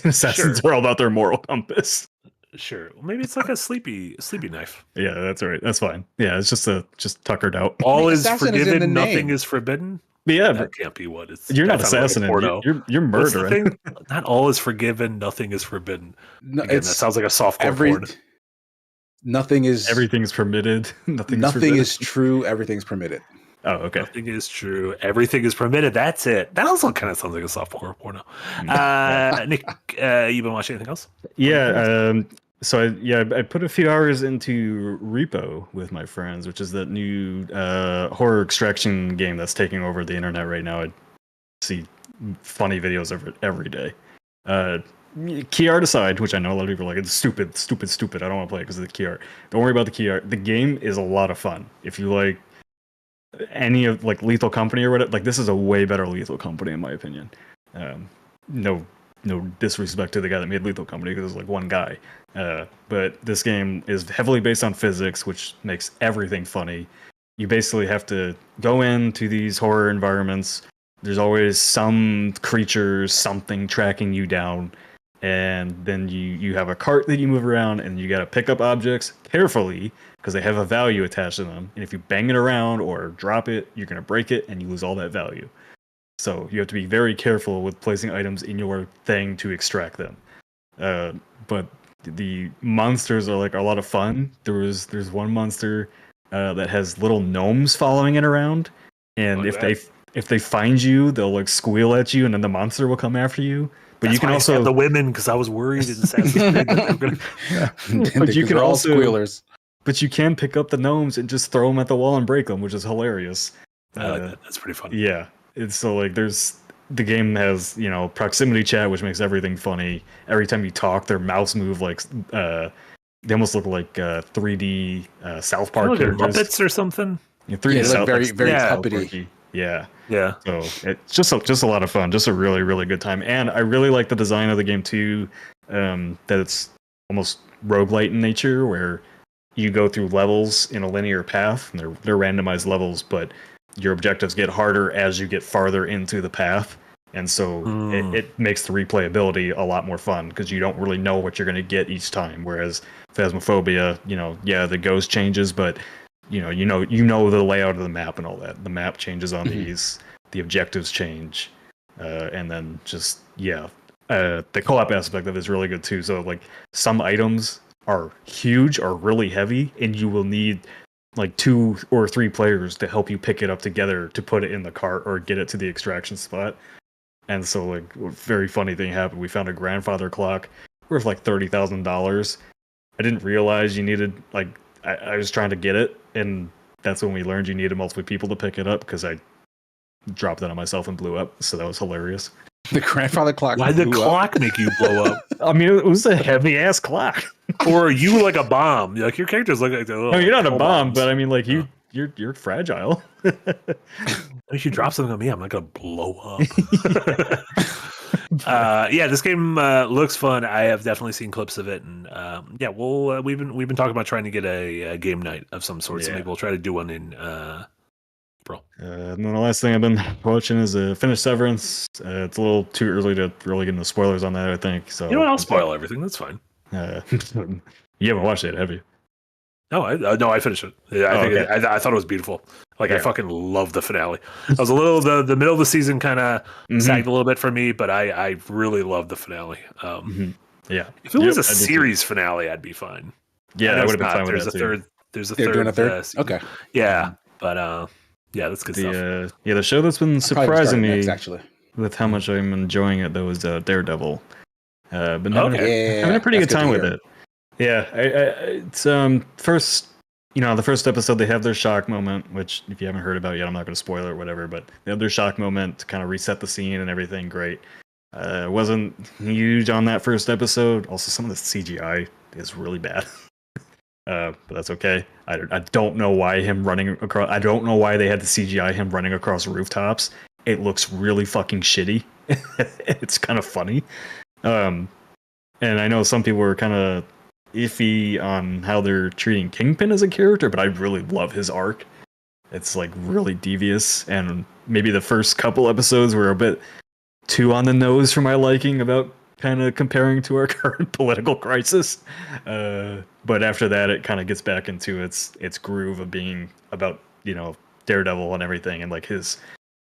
Assassins are all about their moral compass. Sure. Well, maybe it's like a sleepy knife. Yeah, that's right. That's fine. Yeah, it's just tuckered out. All is forgiven, nothing is forbidden. But yeah, that can't be what it's. You're not assassinating. You're murdering. Not all is forgiven, nothing is forbidden. No, Again, that sounds like a softcore porn. Everything's permitted. Nothing is true. Everything's permitted. Oh, okay. Nothing is true. Everything is permitted. That's it. That also kind of sounds like a softcore porno. Nick, you been watching anything else? Yeah. I put a few hours into Repo with my friends, which is that new horror extraction game that's taking over the internet right now. I see funny videos of it every day. Key art aside, which I know a lot of people are like, it's stupid. I don't want to play it because of the key art. Don't worry about the key art. The game is a lot of fun. If you like any of like Lethal Company or whatever, like this is a way better Lethal Company in my opinion. No disrespect to the guy that made Lethal Company because it's like one guy. But this game is heavily based on physics, which makes everything funny. You basically have to go into these horror environments. There's always some creature, something tracking you down. And then you have a cart that you move around, and you got to pick up objects carefully because they have a value attached to them. And if you bang it around or drop it, you're going to break it and you lose all that value. So you have to be very careful with placing items in your thing to extract them. But the monsters are like a lot of fun. There's one monster that has little gnomes following it around, and if they find you, they'll like squeal at you, and then the monster will come after you. But That's you can why also I the women because I was worried in Assassin's Creed. But you can also squealers. But you can pick up the gnomes and just throw them at the wall and break them, which is hilarious. I like that. That's pretty fun. Yeah, it's so like the game has proximity chat, which makes everything funny. Every time you talk, their mouths move like they almost look like 3D South Park characters. Muppets or something. Yeah, 3D South, very puppety. Yeah. So it's just a lot of fun, just a really, really good time. And I really like the design of the game too, that it's almost roguelite in nature, where you go through levels in a linear path, and they're randomized levels, but your objectives get harder as you get farther into the path. And so it makes the replayability a lot more fun because you don't really know what you're going to get each time. Whereas Phasmophobia, the ghost changes, but you know the layout of the map and all that. The map changes on these, the objectives change, and then just the co-op aspect of it is really good too. So like some items are huge or really heavy, and you will need like 2 or 3 players to help you pick it up together to put it in the cart or get it to the extraction spot. And so like a very funny thing happened. We found a grandfather clock worth like $30,000. I didn't realize you needed I was trying to get it, and that's when we learned you needed multiple people to pick it up because I dropped it on myself and blew up. So that was hilarious. The grandfather clock. Why did the clock make you blow up? I mean, it was a heavy ass clock. Or are you like a bomb? Like your character's like, you're not a bomb, but I mean, like you you're fragile. If you drop something on me, I'm not gonna blow up. This game looks fun. I have definitely seen clips of it, and we've been talking about trying to get a game night of some sort. So maybe we'll try to do one in April. And then the last thing I've been watching is finished Severance. It's a little too early to really get into spoilers on that, I think. So you know what? I'll spoil everything. That's fine. You haven't watched it, have you? No, I finished it. I thought it was beautiful. I fucking love the finale. I was a little the middle of the season kind of sagged a little bit for me, but I really loved the finale. Yeah, if it was a series finale, I'd be fine. Yeah, I would have been fine with that too. There's a They're third. doing a third. Okay. Yeah, but that's good stuff. The show that's been surprising me next, actually, with how much I'm enjoying it though is Daredevil. Been having a pretty good time with it. Yeah, it's first, the first episode they have their shock moment, which if you haven't heard about yet, I'm not going to spoil it or whatever, but they have their shock moment to kind of reset the scene and everything. Great. Wasn't huge on that first episode. Also, some of the CGI is really bad, but that's okay. I don't know why him running across. I don't know why they had to CGI him running across rooftops. It looks really fucking shitty. It's kind of funny. And I know some people were kind of iffy on how they're treating Kingpin as a character, but I really love his arc. It's really devious, and maybe the first couple episodes were a bit too on the nose for my liking about kind of comparing to our current political crisis. But after that, it kind of gets back into its groove of being about Daredevil and everything, and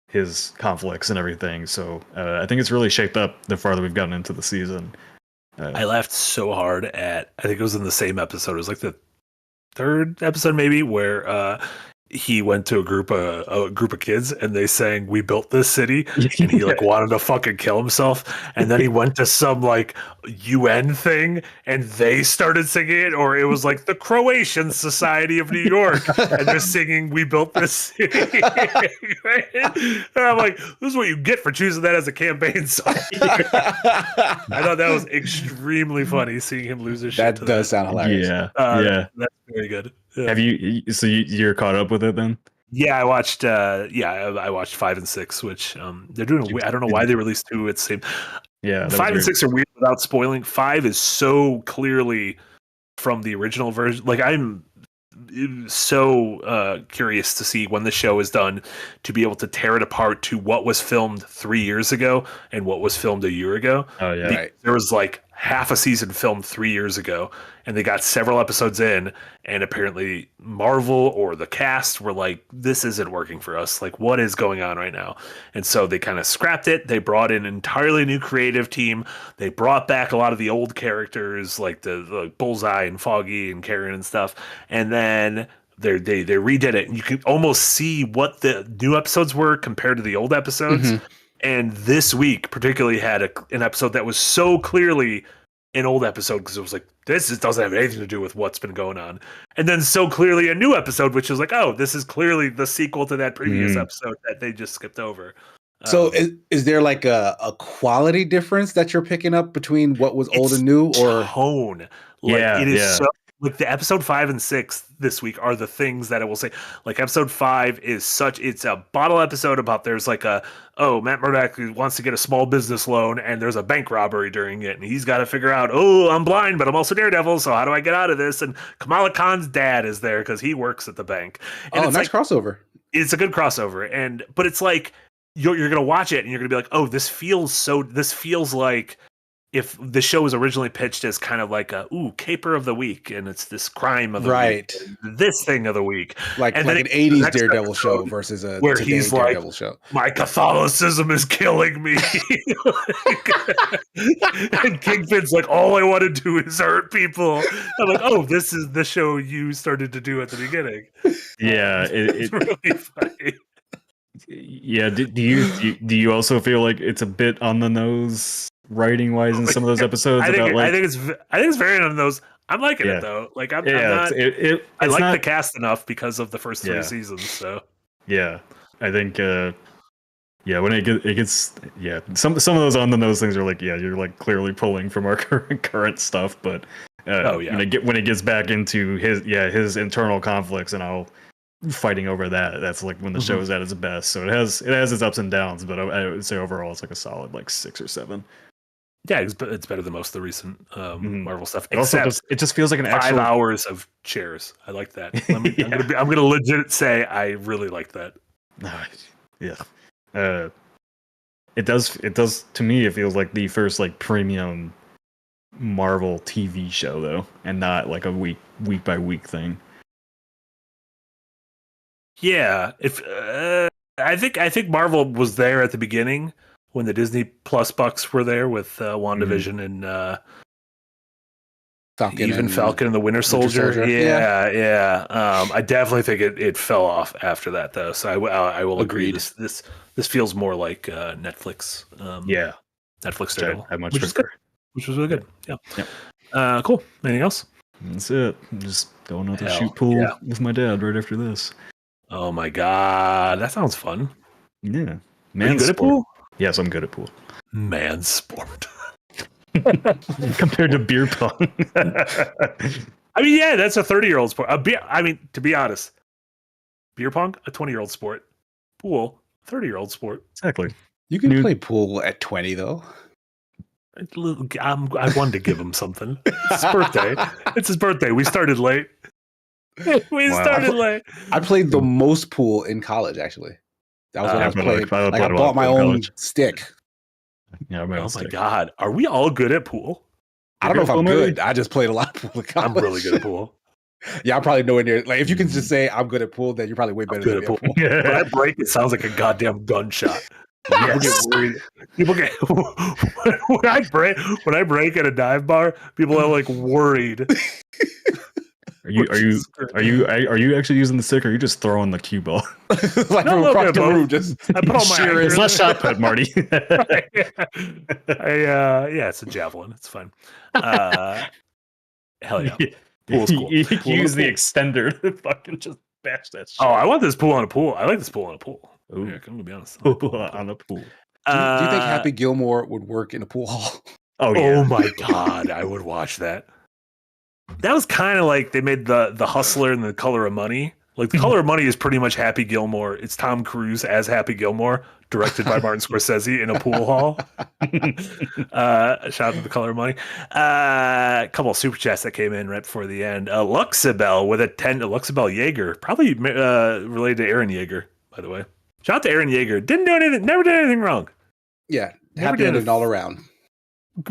his conflicts and everything. So I think it's really shaped up the farther we've gotten into the season. I laughed so hard at, I think it was in the same episode. It was the third episode maybe, where he went to a group of kids and they sang "We Built This City," and he wanted to fucking kill himself. And then he went to some UN thing and they started singing it, or it was the Croatian Society of New York, and they're singing "We Built This City." And I'm like, this is what you get for choosing that as a campaign song. I thought that was extremely funny, seeing him lose his shit. That does sound hilarious. Yeah, that's very good. Yeah. Have you? So you're caught up with it then? Yeah, I watched. I watched 5 and 6, which they're doing. I don't know why they released 2 at the same. Yeah, 5 and 6 are weird without spoiling. 5 is so clearly from the original version. I'm so curious to see when the show is done to be able to tear it apart to what was filmed 3 years ago and what was filmed a year ago. Oh yeah, right. There was half a season filmed 3 years ago, and they got several episodes in, and apparently Marvel or the cast were this isn't working for us. What is going on right now? And so they kind of scrapped it. They brought in an entirely new creative team. They brought back a lot of the old characters, the Bullseye and Foggy and Karen and stuff. And then they redid it, and you can almost see what the new episodes were compared to the old episodes. Mm-hmm. And this week particularly had an episode that was so clearly an old episode, because it was this doesn't have anything to do with what's been going on. And then so clearly a new episode, which is oh, this is clearly the sequel to that previous episode that they just skipped over. So is there a quality difference that you're picking up between what was old and new, or tone? It is so. The episode 5 and 6 this week are the things that I will say. Episode 5 is it's a bottle episode about there's Matt Murdock wants to get a small business loan, and there's a bank robbery during it, and he's got to figure out, I'm blind, but I'm also Daredevil, so how do I get out of this? And Kamala Khan's dad is there because he works at the bank. And nice crossover. It's a good crossover, but it's you're gonna watch it and you're gonna be this feels like if the show was originally pitched as kind of caper of the week, and it's this crime of the week, this thing of the week, and then an 80s Daredevil show versus a where he's Daredevil show. My Catholicism is killing me. And Kingpin's all I want to do is hurt people. I'm this is the show you started to do at the beginning. Yeah, it's really funny. Yeah, do you also feel it's a bit on the nose writing wise in some of those episodes? I think it's very on those. I'm liking it though. I'm not. I like the cast enough because of the first 3 seasons. So yeah, I think when it gets some of those on the nose things are you're clearly pulling from our current stuff, but when it gets back into his internal conflicts and how fighting over that. That's like when the show is at its best. So it has its ups and downs, but I would say overall it's like a solid like 6 or 7. Yeah, it's better than most of the recent Marvel stuff. It also it just feels like an 5 actual hours of chairs. I like that. I'm gonna legit say I really like that. Yeah. It does to me. It feels like the first like premium Marvel TV show though, and not like a week by week thing. Yeah, if I think Marvel was there at the beginning when the Disney Plus bucks were there with WandaVision and Falcon and the Winter Soldier. Yeah. I definitely think it fell off after that though. So I will agree. This feels more like Netflix. Netflix title, which is good. Which was really good. Yeah. Cool. Anything else? That's it. I'm just going out to shoot pool with my dad right after this. Oh my god, that sounds fun. Yeah. Are you good at pool? Yes, I'm good at pool. Man sport. Compared to beer pong. I mean, yeah, that's a 30-year-old sport. To be honest, beer pong, a 20-year-old sport. Pool, 30-year-old sport. Exactly. You can play pool at 20 though. I wanted to give him something. It's his birthday. It's his birthday. We started late. Started late. I played the most pool in college, actually. That was when I was playing. I bought my own stick. Yeah, oh my god, are we all good at pool? I don't know if I'm good. I just played a lot of pool in college. I'm really good at pool. Yeah, I'm probably nowhere near. Like, if you can just say I'm good at pool, then you're probably way better than me at pool. When I break, it sounds like a goddamn gunshot. People get when I break at a dive bar, people are like worried. Are you actually using the stick, or are you just throwing the cue ball? Like from across the room, just I put all my it's not shot put, Marty. It's a javelin. It's fine. Hell yeah. Pool's cool. You use the extender to fucking just bash that shit. Oh, I want this pool on a pool. I like this pool on a pool. Ooh. Yeah, I'm gonna be honest. On a pool. Do you think Happy Gilmore would work in a pool hall? Oh my god, I would watch that. That was kind of like they made the Hustler and The Color of Money. Like The Color of Money is pretty much Happy Gilmore. It's Tom Cruise as Happy Gilmore, directed by Martin Scorsese in a pool hall. Shout out to The Color of Money. A couple of super chats that came in right before the end. Luxabel with a 10. Luxabel Yeager, probably related to Aaron Yeager, by the way. Shout out to Aaron Yeager. Never did anything wrong. Yeah, happy ended all around.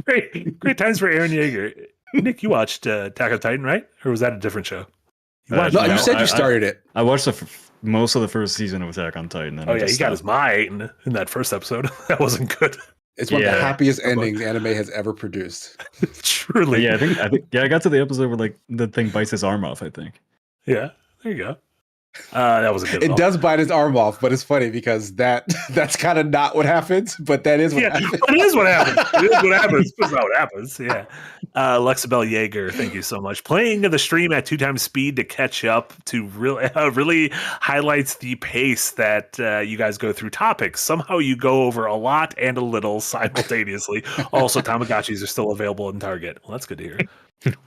Great times for Aaron Yeager. Nick, you watched Attack on Titan, right? Or was that a different show? You said you started it. I watched most of the first season of Attack on Titan. And he got his mind in that first episode. That wasn't good. It's one of the happiest endings anime has ever produced. Truly. Yeah, I think I got to the episode where like the thing bites his arm off, I think. Yeah, there you go. That was a good. It does bite his arm off, but it's funny because that's kind of not what happens, but that is what happens. It is what happens. It is what happens. That's not what happens. Yeah. Luxabel Yeager, thank you so much. Playing the stream at 2x speed to catch up to really highlights the pace that you guys go through topics. Somehow you go over a lot and a little simultaneously. Also, Tamagotchis are still available in Target. Well, that's good to hear.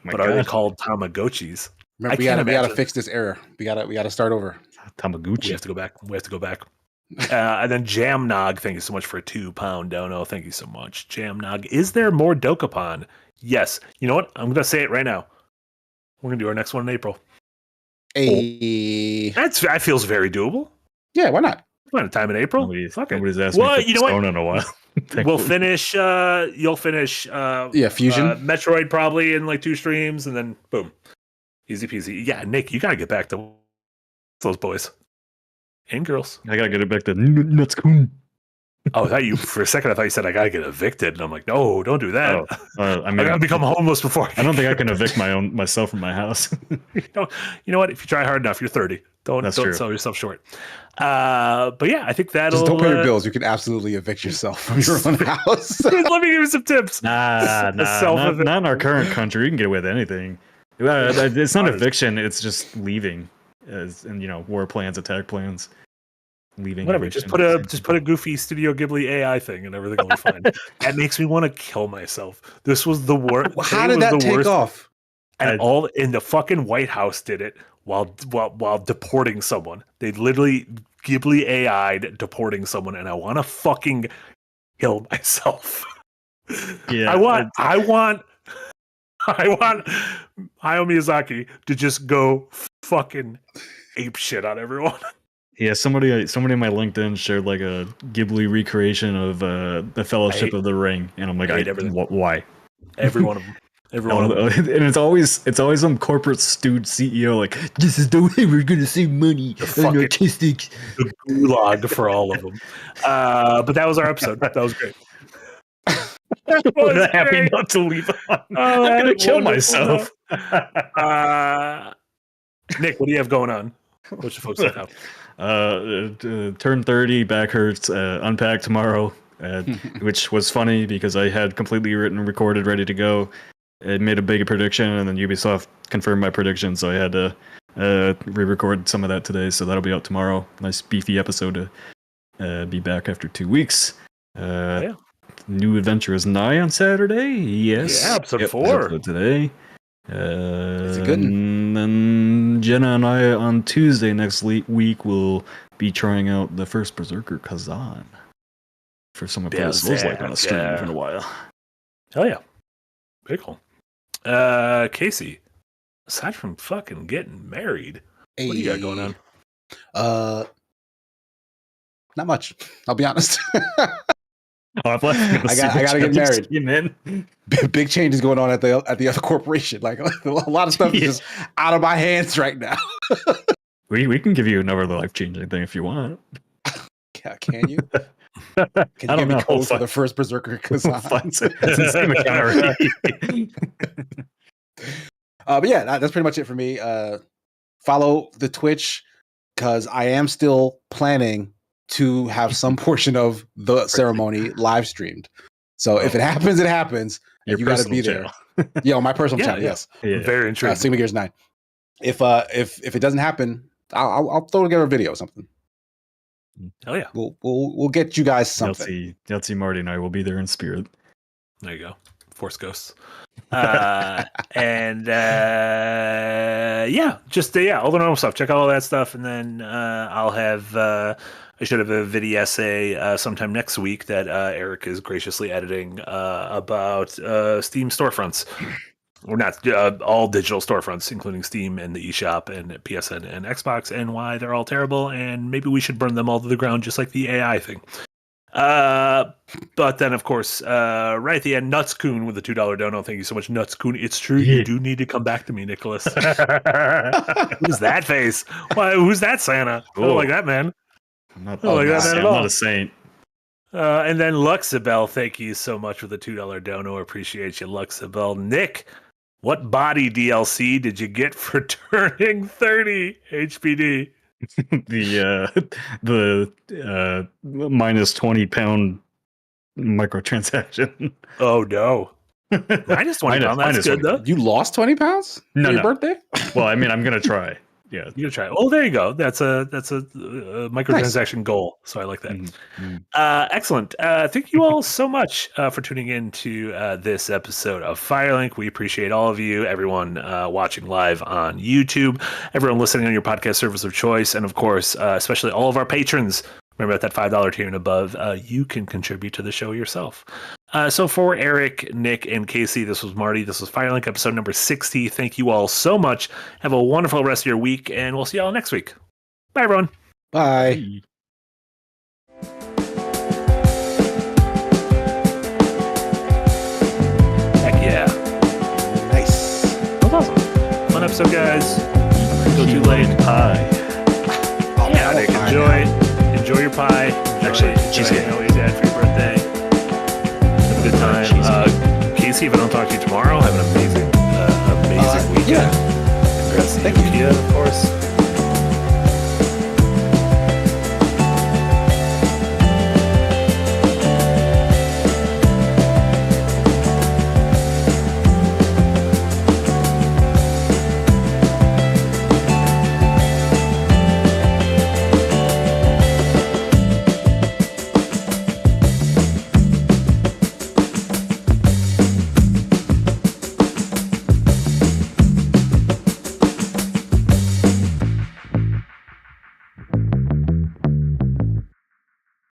But are they called Tamagotchis? Remember, we gotta fix this error. We gotta start over. Tamaguchi. We have to go back. And then Jamnog, thank you so much for a £2 dono. Thank you so much, Jamnog. Is there more Dokapon? Yes. You know what? I'm gonna say it right now. We're gonna do our next one in April. That feels very doable. Yeah, why not? Find a time in April. Nobody's asked me to phone in a while. We'll finish. You'll finish. Fusion. Metroid probably in like 2 streams, and then boom. Easy peasy. Yeah, Nick, you gotta get back to those boys and girls. I gotta get it back to Nuts-kun. Oh, for a second I thought you said I gotta get evicted, and I'm like, no, don't do that. I gotta become homeless before. I don't think I can evict myself from my house. You know what? If you try hard enough, you're 30. Don't sell yourself short. But yeah, I think that'll. Just don't pay your bills. You can absolutely evict yourself from your own house. Let me give you some tips. Not in our current country. You can get away with anything. It's not eviction. It's just leaving, and war plans, attack plans, leaving. Whatever. Just put a goofy Studio Ghibli AI thing, and everything will be fine. That makes me want to kill myself. This was the worst. How did that take off? And in the fucking White House did it while deporting someone. They literally Ghibli AI'd deporting someone, and I want to fucking kill myself. Yeah, I want Hayao Miyazaki to just go fucking ape shit on everyone. Yeah, somebody on my LinkedIn shared like a Ghibli recreation of the Fellowship of the Ring, and I'm like, I hate everything. Why? Every one of them. Every one of them. And it's always some corporate stewed CEO like, this is the way we're gonna save money on artistic. The gulag for all of them. But that was our episode. That was great. What a happy note to leave on. I'm gonna kill myself. Nick, what do you have going on? What's the folks that have? Turn 30, back hurts, unpack tomorrow, which was funny because I had completely written, recorded, ready to go. It made a big prediction, and then Ubisoft confirmed my prediction, so I had to re-record some of that today, so that'll be out tomorrow. Nice beefy episode to be back after 2 weeks. New adventure is nigh on Saturday. Yes. Yeah, episode 4. Episode today. It's a good one. And then Jenna and I on Tuesday next week will be trying out the first Berserker Kazan for some of those like on a stream in a while. Hell yeah. Very cool. Casey, aside from fucking getting married, what do you got going on? Not much. I'll be honest. I gotta get married. Big changes going on at the other corporation. Like a lot of stuff is just out of my hands right now. we can give you another life-changing thing if you want. Yeah, can you? Can you give me code for the first Berserker Kazan? But yeah, that's pretty much it for me. Follow the Twitch because I am still planning to have some portion of the ceremony live streamed. So if it happens, it happens. You got to be there. Yeah, on my personal channel. Yes, very intriguing. Sigma Gears 9. If it doesn't happen, I'll throw together a video or something. Hell yeah, we'll get you guys something. Yahtzee, Marty, and I will be there in spirit. There you go, Force Ghosts. Just all the normal stuff. Check out all that stuff, and then I'll have. I should have a video essay sometime next week that Eric is graciously editing about Steam storefronts. Or not all digital storefronts, including Steam and the eShop and PSN and Xbox, and why they're all terrible, and maybe we should burn them all to the ground just like the AI thing. But then, of course, right at the end, Nutscoon with the $2 dono. Thank you so much, Nutscoon. It's true. You do need to come back to me, Nicholas. Who's that face? Why? Who's that Santa? I don't like that, man. I'm not a saint. And then Luxabel, thank you so much for the $2 dono. Appreciate you, Luxabel. Nick, what body DLC did you get for turning 30 HPD? the minus 20-pound microtransaction. Oh no. Minus 20 pounds. That's good though. You lost 20 pounds for your birthday? Well, I mean, I'm gonna try. Yeah, you're gonna try. Oh, there you go. That's a microtransaction goal. So I like that. Mm-hmm. Excellent. Thank you all so much for tuning in to this episode of Firelink. We appreciate all of you, everyone watching live on YouTube, everyone listening on your podcast service of choice, and of course, especially all of our patrons. Remember, at that $5 tier and above, you can contribute to the show yourself. So for Eric, Nick, and Casey, this was Marty. This was Firelink episode number 60. Thank you all so much. Have a wonderful rest of your week, and we'll see you all next week. Bye, everyone. Bye. Heck yeah. Nice. That was awesome. Fun episode, guys. Go too late. Pie. Yeah, Nick, enjoy your pie. Actually, cheesecake. I know you dad for your birthday. Have a good time. Casey, if I don't talk to you tomorrow, have an amazing weekend. Yeah. Congrats to you, of course.